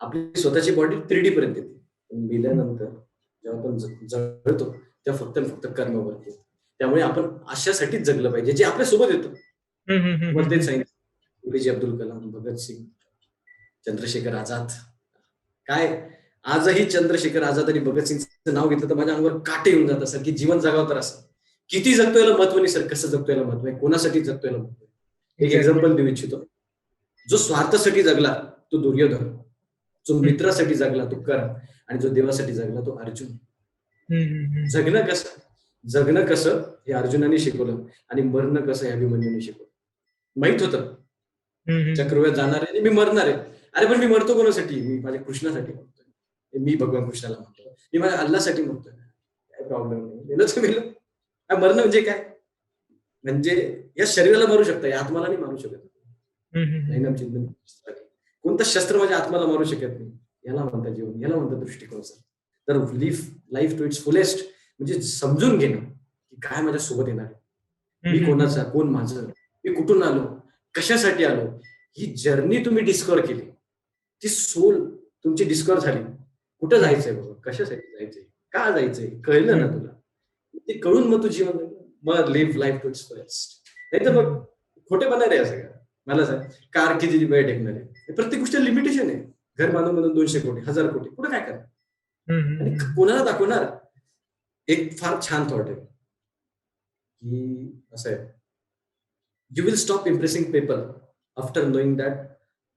आपली स्वतःची बॉडी 3D पर्यंत येते. पण मेल्यानंतर जेव्हा आपण जळतो तेव्हा फक्त आणि फक्त कर्मवरती येतं. त्यामुळे आपण अशासाठीच जगलं पाहिजे जे आपल्या सोबत येतं. हम्म, हम्म, हम्म, तुम्हाला तेच हम्म. सांगितलं. एपीजे अब्दुल कलाम, भगतसिंग, चंद्रशेखर आझाद. काय आजही चंद्रशेखर आझाद आणि भगतसिंगचं नाव घेतलं तर माझ्या अंगावर काटे येऊन जातात सर की जीवन जगावं तर असं. किती जगतो याला महत्व नाही सर, कसं जगतो याला महत्व आहे, कोणासाठी जगतो याला महत्व आहे. एक Exactly. एक्झाम्पल देऊ इच्छितो. जो स्वार्थासाठी जगला तो दुर्योधन, जो मित्रासाठी जगला तो कर्ण आणि जो देवासाठी जगला तो अर्जुन. जगणं कसं जगणं कसं हे अर्जुनाने शिकवलं आणि मरणं कसं हे अभिमन्यूने शिकवलं. माहित होतं चक्रव्यूहात जाणार आहे आणि मी मरणार आहे. अरे पण मी मरतो कोणासाठी? मी माझ्या कृष्णासाठी मरतोय. मी भगवान कृष्णाला म्हणतो. मी माझ्या अल्लासाठी मरतोय. काय प्रॉब्लेम नाही. मेलं तर मेलं. मरणं म्हणजे काय? म्हणजे या शरीराला मारू शकता, या आत्माला नाही मारू शकत. नैनम चिंतन. कोणतं शस्त्र माझ्या आत्माला मारू शकत नाही. याला म्हणतात जीवन, याला म्हणतात दृष्टिकोन सर. तर लाईफ टू इट्स फुलेस्ट म्हणजे समजून घेणं की काय माझ्या सोबत येणार आहे. मी कोणाचा, कोण माझं, मी कुठून आलो, कशासाठी आलो, ही जर्नी तुम्ही डिस्कवर केली, ती सोल तुमची डिस्कवर झाली. कुठं जायचंय बाबा, कशासाठी जायचंय, का जायचंय, कळलं ना तुला, ते कळून मग तू जीवन मग live life to its fullest. नाही तर मग खोटेपणा आहे सगळं. मला सांग, कार किती वेळ टेकणार आहे, प्रत्येक गोष्ट लिमिटेशन आहे. घर बांधून 200 कोटी 1000 कोटी कुठं काय करणार आणि कोणाला दाखवणार. एक फार छान थॉट आहे की असं आहे, you will stop impressing people after knowing that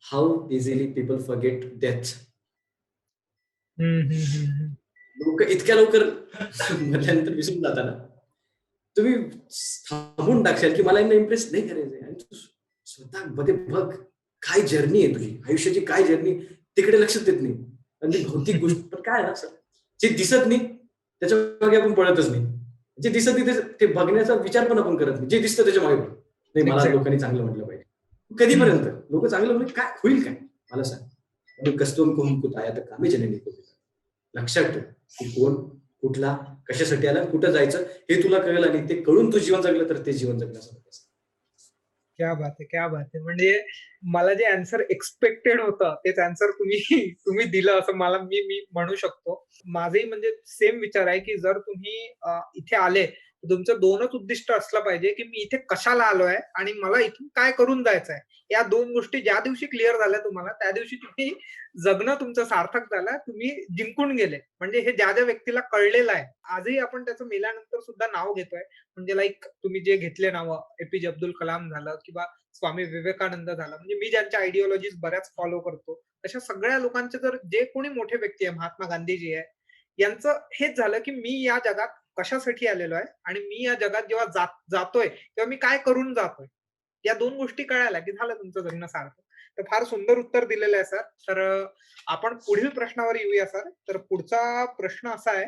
how easily people forget death. लोक इतक्या लवकर मरल्यानंतर विसरून जाता ना, तुम्ही थांबून टाकशाल की मला यांना इम्प्रेस नाही करायचंय आणि तू स्वतः मध्ये बघ काय जर्नी आहे तुझी आयुष्याची, काय जर्नी तिकडे लक्षात देत नाही. आणि भौतिक गोष्ट पण काय ना सर, जे दिसत नाही त्याच्या मागे आपण पळतच नाही. जे दिसत नाही ते बघण्याचा विचार पण आपण करत नाही. जे दिसतं त्याच्या मागे पळतो. नाही मला लोकांनी चांगलं म्हटलं पाहिजे. कधीपर्यंत लोक चांगलं म्हणजे काय होईल, काय मला सांग. कस्तून कोण कुठं आया तर कामी जने लक्षात ठेव की कोण कुठला कशासाठी आला, कुठं जायचं हे तुला कळेल आणि ते कळून तू जीवन जगलं तर ते जीवन जगण्याचं. क्या बात है, क्या बात है. म्हणजे मला जे आन्सर एक्सपेक्टेड होतं तेच आन्सर तुम्ही दिलं असं मला मी म्हणू शकतो. माझंही म्हणजे सेम विचार आहे, की जर तुम्ही इथे आले तर तुमचं 2च उद्दिष्ट असलं पाहिजे, की मी इथे कशाला आलोय आणि मला इथून काय करून जायचंय. या 2 गोष्टी ज्या दिवशी क्लिअर झाल्या तुम्हाला, त्या दिवशी तुम्ही जगणं तुमचं सार्थक झालं. तुम्ही जिंकून गेले. म्हणजे हे ज्या व्यक्तीला कळलेलं आहे, आजही आपण त्याचं मेल्यानंतर सुद्धा नाव घेतोय. म्हणजे लाइक तुम्ही जे घेतले नावं, एपीजे अब्दुल कलाम झालं किंवा स्वामी विवेकानंद झालं, म्हणजे मी ज्यांच्या आयडिओलॉजीज बऱ्याच फॉलो करतो, अशा सगळ्या लोकांचे जर जे कोणी मोठे व्यक्ती आहे, महात्मा गांधीजी आहे, यांचं हेच झालं, की मी या जगात कशासाठी आलेलो आहे आणि मी या जगात जेव्हा जातोय, तेव्हा मी काय करून जातोय. या 2 गोष्टी कळायला, की झालं तुमचं जगणं सार्थक. तर फार सुंदर उत्तर दिलेलं आहे सर. तर आपण पुढील प्रश्नावर येऊया सर. तर पुढचा प्रश्न असा आहे,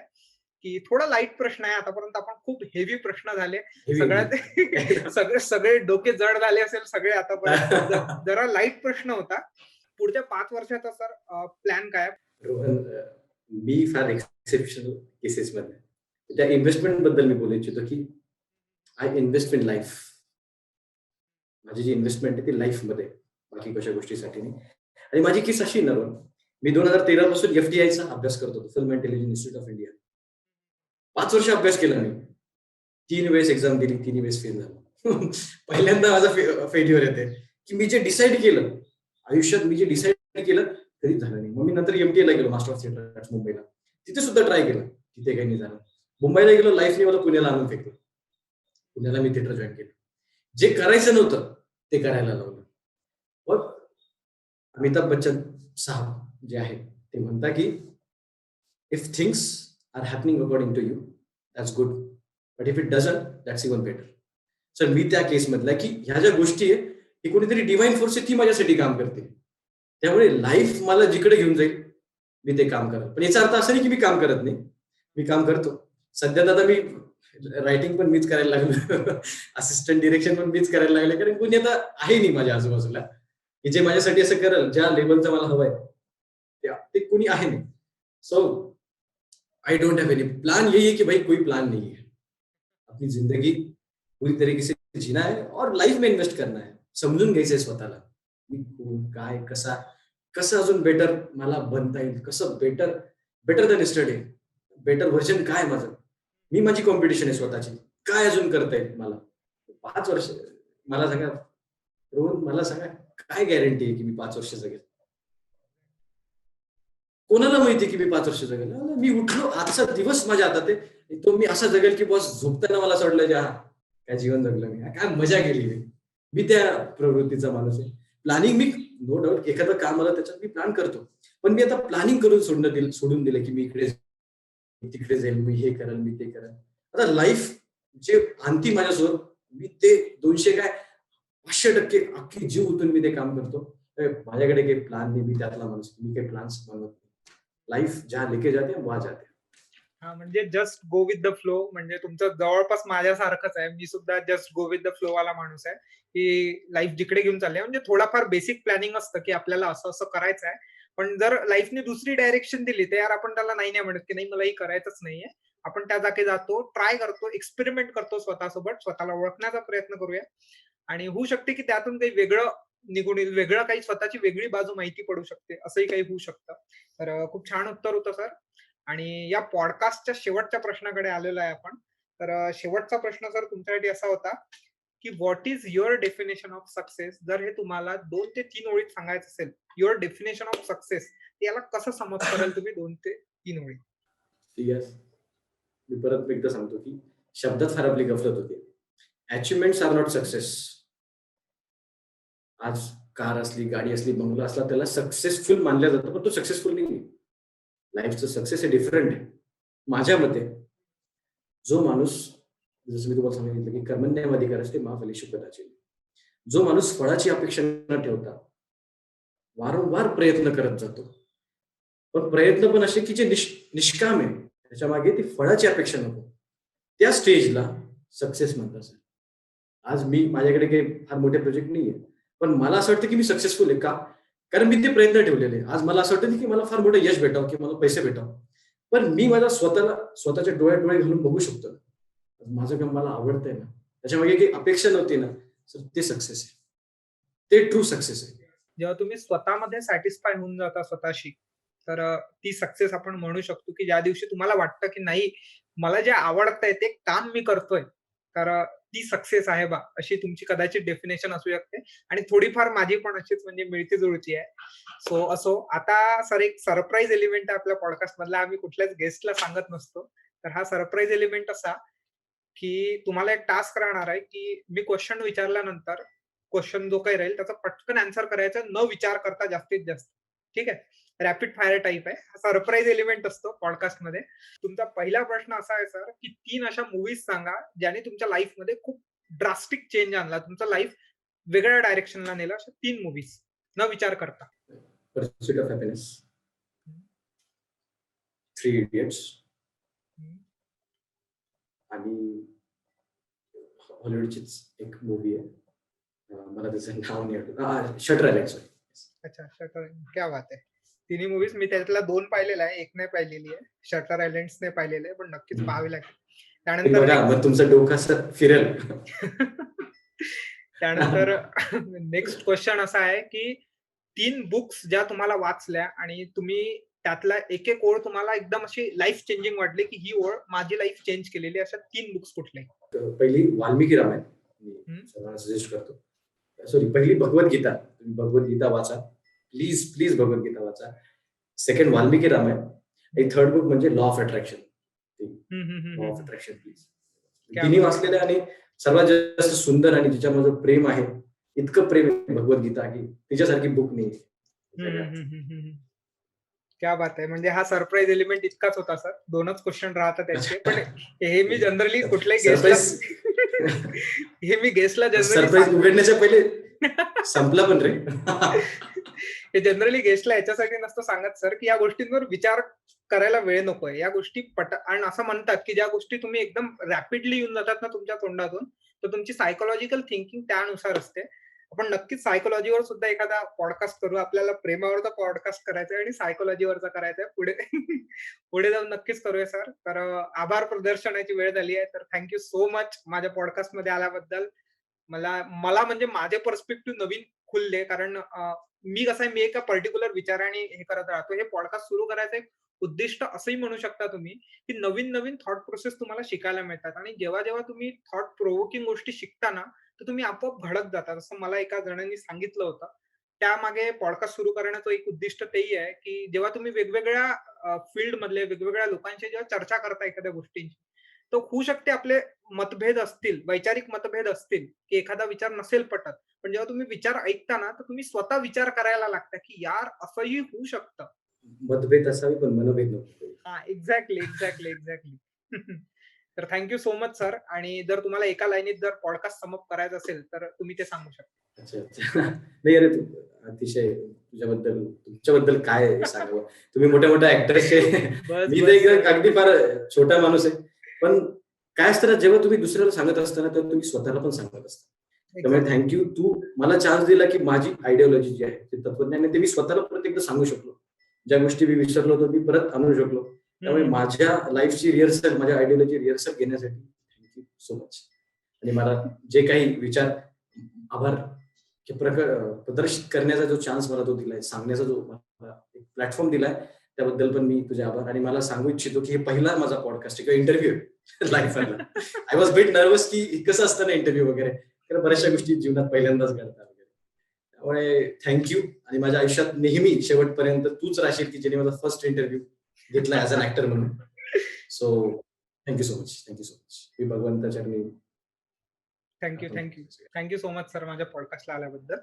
की थोडा लाईट प्रश्न आहे. आतापर्यंत आपण खूप हेवी प्रश्न झाले. सगळ्यात सगळे डोके जड झाले असेल सगळे आतापर्यंत. जरा लाईट प्रश्न होता. पुढच्या 5 वर्षाचा सर प्लॅन काय आहे? रोहन, मी फार एक्सेप्शनल केसेस मध्ये त्या इन्व्हेस्टमेंट बद्दल मी बोलू इच्छितो की आय इन्व्हेस्ट इन लाईफ. माझी जी इन्व्हेस्टमेंट आहे ती लाईफ मध्ये, बाकी कशा गोष्टीसाठी नाही. आणि माझी केस अशी ना, मी 2013 पासून FDI चा अभ्यास करत होतो, film intelligence institute of India. 5 वर्ष अभ्यास केला मी. 3 वेळेस एक्झाम दिली, 3 वेळेस फेल झालो. पहिल्यांदा माझा फेल्युअर येते, की मी जे डिसाईड केलं, आयुष्यात मी जे डिसाईड केलं, कधीच झालं नाही. मग मी नंतर MTA ला गेलो, मास्टर ऑफ थिएटर आर्ट्स मुंबईला. तिथे सुद्धा ट्राय केलं. तिथे काही नाही झालं. मुंबईला गेलो, लाईफने मला पुण्याला आणून फेकलं. पुण्याला मी थिएटर जॉईन केलं. जे करायचं नव्हतं, ते करायला लावलं. मग अमिताभ बच्चन साहेब जे आहेत, ते म्हणतात की if things are happening according to you, that's good. But if it doesn't, that's even better. Sir मी त्या केसमधला की ह्या ज्या गोष्टी आहे, ही कोणीतरी डिवाइन फोर्स आहे, ती माझ्यासाठी काम करते. त्यामुळे लाईफ मला जिकडे घेऊन जाईल, मी ते काम करत. पण याचा अर्थ असा नाही की मी काम करत नाही. मी काम करतो. सध्या तर आता मी रायटिंग पण मीच करायला लागलो. असिस्टंट डिरेक्शन पण मीच करायला लागले. कारण कोणी आता आहे नाही माझ्या आजूबाजूला, की जे माझ्यासाठी असं करेल, ज्या लेवलचं मला हवंय, ते कोणी आहे नाही. So I don't have any plan. यही है कि भाई कोई प्लान नहीं है. अपनी जिंदगी पूरी तरीके से जीना है और लाईफ में इन्व्हेस्ट करना है. समजून घ्यायचंय स्वतःला. मी कोण, काय, कसा, कसं अजून बेटर मला बनता येईल, कसं better than yesterday, better version काय माझं. मी माझी कॉम्पिटिशन आहे स्वतःची. काय अजून करता येईल मला. 5 वर्ष मला सांगा, रोहन मला सांगा, काय गॅरंटी आहे की मी 5 वर्ष जगेल. कोणाला माहिती की मी 5 वर्ष जगेल. मी उठलो, आजचा दिवस माझ्या हातात आहे. तो मी असा जगेल की बॉस झोपताना मला असं वाटलं की हा काय जीवन जगलं मी, काय मजा केली मी. मी त्या प्रवृत्तीचा माणूस आहे. प्लॅनिंग मी नो डाऊट एखादं काम आलं त्याच्यात मी प्लॅन करतो. पण मी आता प्लॅनिंग करून सोडून दिलं की मी इकडे तिकडे जाईल, मी हे करेल, मी ते करेल. आता लाईफ जे आणती माझ्यासोबत, मी ते 200 काय 500% अख्खी जीव ओतून मी ते काम करतो. माझ्याकडे काही प्लॅन नाही. मी त्यातला माणूस, मी काही प्लॅन्स बनवत नाही. लाईफ जहाँ लेके जाते वहां जाते. हा, म्हणजे just go with the flow. म्हणजे तुमचं जवळपास माझ्यासारखंच आहे. मी सुद्धा just go with the flow वाला माणूस आहे, की लाईफ जिकडे घेऊन चालली आहे. म्हणजे थोडाफार बेसिक प्लॅनिंग असतं की आपल्याला असं असं करायचं आहे. पण जर लाईफने दुसरी डायरेक्शन दिली तर यार आपण त्याला नाही म्हणत की नाही मला हे करायचंच नाहीये. आपण त्या जागी जातो, ट्राय करतो, एक्सपेरिमेंट करतो स्वतःसोबत, स्वतःला ओळखण्याचा प्रयत्न करूया. आणि होऊ शकते की त्यातून काही वेगळं निघून येईल, वेगळं काही स्वतःची वेगळी बाजू माहिती पडू शकते, असंही काही होऊ शकतं. तर खूप छान उत्तर होतं सर. आणि या पॉडकास्टच्या शेवटच्या प्रश्नाकडे आलेलो आहे आपण. तर शेवटचा प्रश्न सर तुमच्यासाठी असा होता की what is your definition of success. जर हे तुम्हाला 2 ते 3 ओळीत सांगायचं असेल, युअर डेफिनेशन ऑफ सक्सेस, याला कसं समज कराल तुम्ही 2 ते 3 ओळीत? येस. मी परत एकदा सांगतो की शब्दात फार आपली गफलत होते. Achievements are not success. आज कार असली, गाडी असली, बंगला असला, त्याला सक्सेसफुल मानलं जातं, पण तो सक्सेसफुल नाही. लाईफचं सक्सेस हे डिफरंट आहे. माझ्या मते जो माणूस, जसं मी तुम्हाला सांगितलं की कर्मण्येवाधिकारस्ते मा फलेषु कदाचन. जो माणूस फळाची अपेक्षा न ठेवता वारंवार प्रयत्न करत जातो, पण प्रयत्न पण असे की जे निष्काम आहे, त्याच्या मागे ती फळाची अपेक्षा नको, त्या स्टेजला सक्सेस म्हणतात सर. आज मी माझ्याकडे काही फार मोठे प्रोजेक्ट नाहीये, पण मला असं वाटतं की मी सक्सेसफुल आहे. का? कारण मी ते प्रयत्न ठेवलेले. आज मला असं वाटतं की मला फार मोठं यश भेटावं किंवा मला पैसे भेटावं, पण मी माझा स्वतःच्या डोळ्यात डोळे घालून बघू शकतो. माझं काम मला आवडतंय ना, त्याच्यामागे काही अपेक्षा नव्हती ना सर, ते सक्सेस आहे. ते ट्रू सक्सेस आहे. जेव्हा तुम्ही स्वतःमध्ये सॅटिस्फाय होऊन जाता स्वतःशी, तर ती सक्सेस आपण म्हणू शकतो की ज्या दिवशी तुम्हाला वाटतं की नाही मला जे आवडतंय ते काम मी करतोय, तर ती सक्सेस आहे बा, अशी तुमची कदाचित डेफिनेशन असू शकते. आणि थोडीफार माझी पण अशीच म्हणजे मिळती जुळती आहे. सो असो, आता सर एक सरप्राईज एलिमेंट आहे आपल्या पॉडकास्ट मधला, आम्ही कुठल्याच गेस्टला सांगत नसतो. तर हा सरप्राईज एलिमेंट असा की तुम्हाला एक टास्क राहणार आहे की मी क्वेश्चन विचारल्यानंतर क्वेश्चन जो काही राहील त्याचा पटकन आन्सर करायचा, न विचार करता जास्तीत जास्त. ठीक आहे? रॅपिड फायर टाइप आहे. हा सरप्राईज एलिमेंट असतो पॉडकास्टमध्ये. तुमचा पहिला प्रश्न असा आहे सर, की 3 अशा मूव्हीज सांगा ज्याने तुमच्या लाईफमध्ये खूप ड्रास्टिक चेंज आणला, तुमचं लाईफ वेगळ्या डायरेक्शनला नेलं. अशा 3 मूव्हीज न विचार करता. पर्स्युट ऑफ हॅपीनेस, 3 इडियट्स आणि हॉलिवूडचीच एक मूव्ही आहे. मला त्याचं नाव नाही आठवत. Shutter island. सॉरी. अच्छा, शटर. क्या बात आहे. तिन्ही मूव्हीज मी त्यातल्या 2 पाहिलेल्या आहे, 1 नाही पाहिलेली आहे. शटर आयलंड्स नाही पाहिलेलं आहे, पण नक्कीच पाहावी लागेल. त्यानंतर बघा, मग तुमचं डोकं असं फिरेल. त्यानंतर नेक्स्ट क्वेश्चन असा आहे की 3 बुक्स ज्या तुम्हाला वाचल्या आणि तुम्ही त्यातला एक एक ओळ तुम्हाला एकदम अशी लाईफ चेंजिंग वाटली, की ही ओळ माझी लाईफ चेंज केलेली, अशा 3 बुक्स कुठले? पहिली वाल्मिकी रामायण मी हं. सर्वांना सजेस्ट करतो. सॉरी, पहिली भगवद्गीता. तुम्ही भगवद्गीता वाचा. प्लीज, प्लीज भगवद्गीता वाचा. सेकंड वाल्मिकी रामायण. आणि थर्ड बुक म्हणजे लॉ ऑफ अट्रॅक्शन. हं, हं, हं, लॉ ऑफ हं. Attraction please. क्या तिन्ही बात वाचलेल्या आणि सर्वात जास्त सुंदर आणि जिच्यामध्ये प्रेम आहे, इतकं प्रेम आहे भगवद्गीता की तिच्यासारखी बुक नाही हं, हं, जगात. हं, हं, हं, हं. क्या बात आहे! म्हणजे हा सरप्राईज एलिमेंट इतकाच होता सर. 2च क्वेश्चन राहतात त्यांचे. पण हे मी जनरली कुठल्याही गेस्टला सरप्राईज हे मी गेस्टला जनरली सरप्राईज उघडण्याच्या पहिले संपला पण रे. हे जनरली गेस्टला याच्यासाठी नसतं सांगत सर, की या गोष्टींवर विचार करायला वेळ नकोय. या गोष्टी आणि असं म्हणतात, की ज्या गोष्टी तुम्ही एकदम रॅपिडली येऊन जातात ना तुमच्या तोंडातून, तर तुमची सायकॉलॉजिकल थिंकिंग त्यानुसार असते. आपण नक्कीच सायकॉलॉजीवर सुद्धा एखादा पॉडकास्ट करू. आपल्याला प्रेमावरचा पॉडकास्ट करायचा आहे आणि सायकॉलॉजीवरचा करायचा आहे. पुढे पुढे जाऊन नक्कीच करूया सर. तर आभार प्रदर्शनाची वेळ झाली आहे. तर थँक सो मच माझ्या पॉडकास्टमध्ये आल्याबद्दल. मला मला म्हणजे माझे पर्स्पेक्टिव्ह नवीन खुलले. कारण मी कसं आहे, मी एका पर्टिक्युलर विचाराने हे करत राहतो. हे पॉडकास्ट सुरू करायचं एक उद्दिष्ट असंही म्हणू शकता तुम्ही, की नवीन-नवीन थॉट प्रोसेस तुम्हाला शिकायला मिळतात आणि जेव्हा-जेव्हा तुम्ही थॉट प्रोव्होकिंग गोष्टी शिकता ना, तर तुम्ही आपोआप घडत जाता. जसं मला एका जणांनी सांगितलं होतं. त्यामागे पॉडकास्ट सुरू करण्याचं एक उद्दिष्ट तेही आहे, की जेव्हा तुम्ही वेगवेगळ्या फील्डमधले वेगवेगळ्या लोकांशी जेव्हा चर्चा करता एखाद्या गोष्टींची, तर होऊ शकते आपले मतभेद असतील, वैचारिक मतभेद असतील, की एखादा विचार नसेल पटत. पण जेव्हा तुम्ही विचार ऐकता ना, तर तुम्ही स्वतः विचार करायला लागता, की यार असंही होऊ शकतं. मतभेद असावी पण मनभेद नको. हां, एक्झॅक्टली, एक्झॅक्टली, एक्झॅक्टली. तर थँक सो मच सर. आणि जर तुम्हाला एका लाईनीत जर पॉडकास्ट सम करायचं असेल, तर तुम्ही ते सांगू शकता. अच्छा, अच्छा. नाही अरे, तू अतिशय तुमच्याबद्दल काय सांगावं? तुम्ही मोठ्या-मोठ्या ॲक्टर्सचे बस, मी तर बस एक सर. अगदी फार छोटा माणूस आहे. पण काय असतं ना, जेव्हा तुम्ही दुसऱ्याला सांगत असता तर तुम्ही स्वतःला पण सांगत असता. त्यामुळे एक्झॅक्टली. तू मला चान्स दिला, की माझी आयडिओलॉजी जी आहे, ते तत्वज्ञान आहे, ते मी स्वतःला परत एकदा सांगू शकलो. ज्या गोष्टी मी विसरलो होतो, मी परत आणू शकलो. हं, त्यामुळे हं, हं. माझ्या लाईफची रिहर्सल, माझ्या आयडिओलॉजी रिहर्सल घेण्यासाठी थँक सो मच. आणि मला जे काही विचार, आभार प्रदर्शित करण्याचा जो चान्स मला तो दिलाय, सांगण्याचा जो मला एक प्लॅटफॉर्म दिलाय, त्याबद्दल पण मी तुझे आभार. आणि मला सांगू इच्छितो, की हे पहिला माझा पॉडकास्ट आहे किंवा इंटरव्ह्यू आहे लाईफ मधला. आय वॉज बिट नर्वस, की कसं असतं ना इंटरव्ह्यू वगैरे. कारण बऱ्याचशा गोष्टी जीवनात पहिल्यांदाच घडतात वगैरे. त्यामुळे थँक आणि माझ्या आयुष्यात नेहमी शेवटपर्यंत तूच राहशील, की ज्याने माझा फर्स्ट इंटरव्ह्यू घेतला ऍज अन ऍक्टर म्हणून. So thank you so much. Thank you so much. मी भगवंताच्या चरणी थँक यू, आपण थँक सो मच सर माझ्या पॉडकास्टला आल्याबद्दल.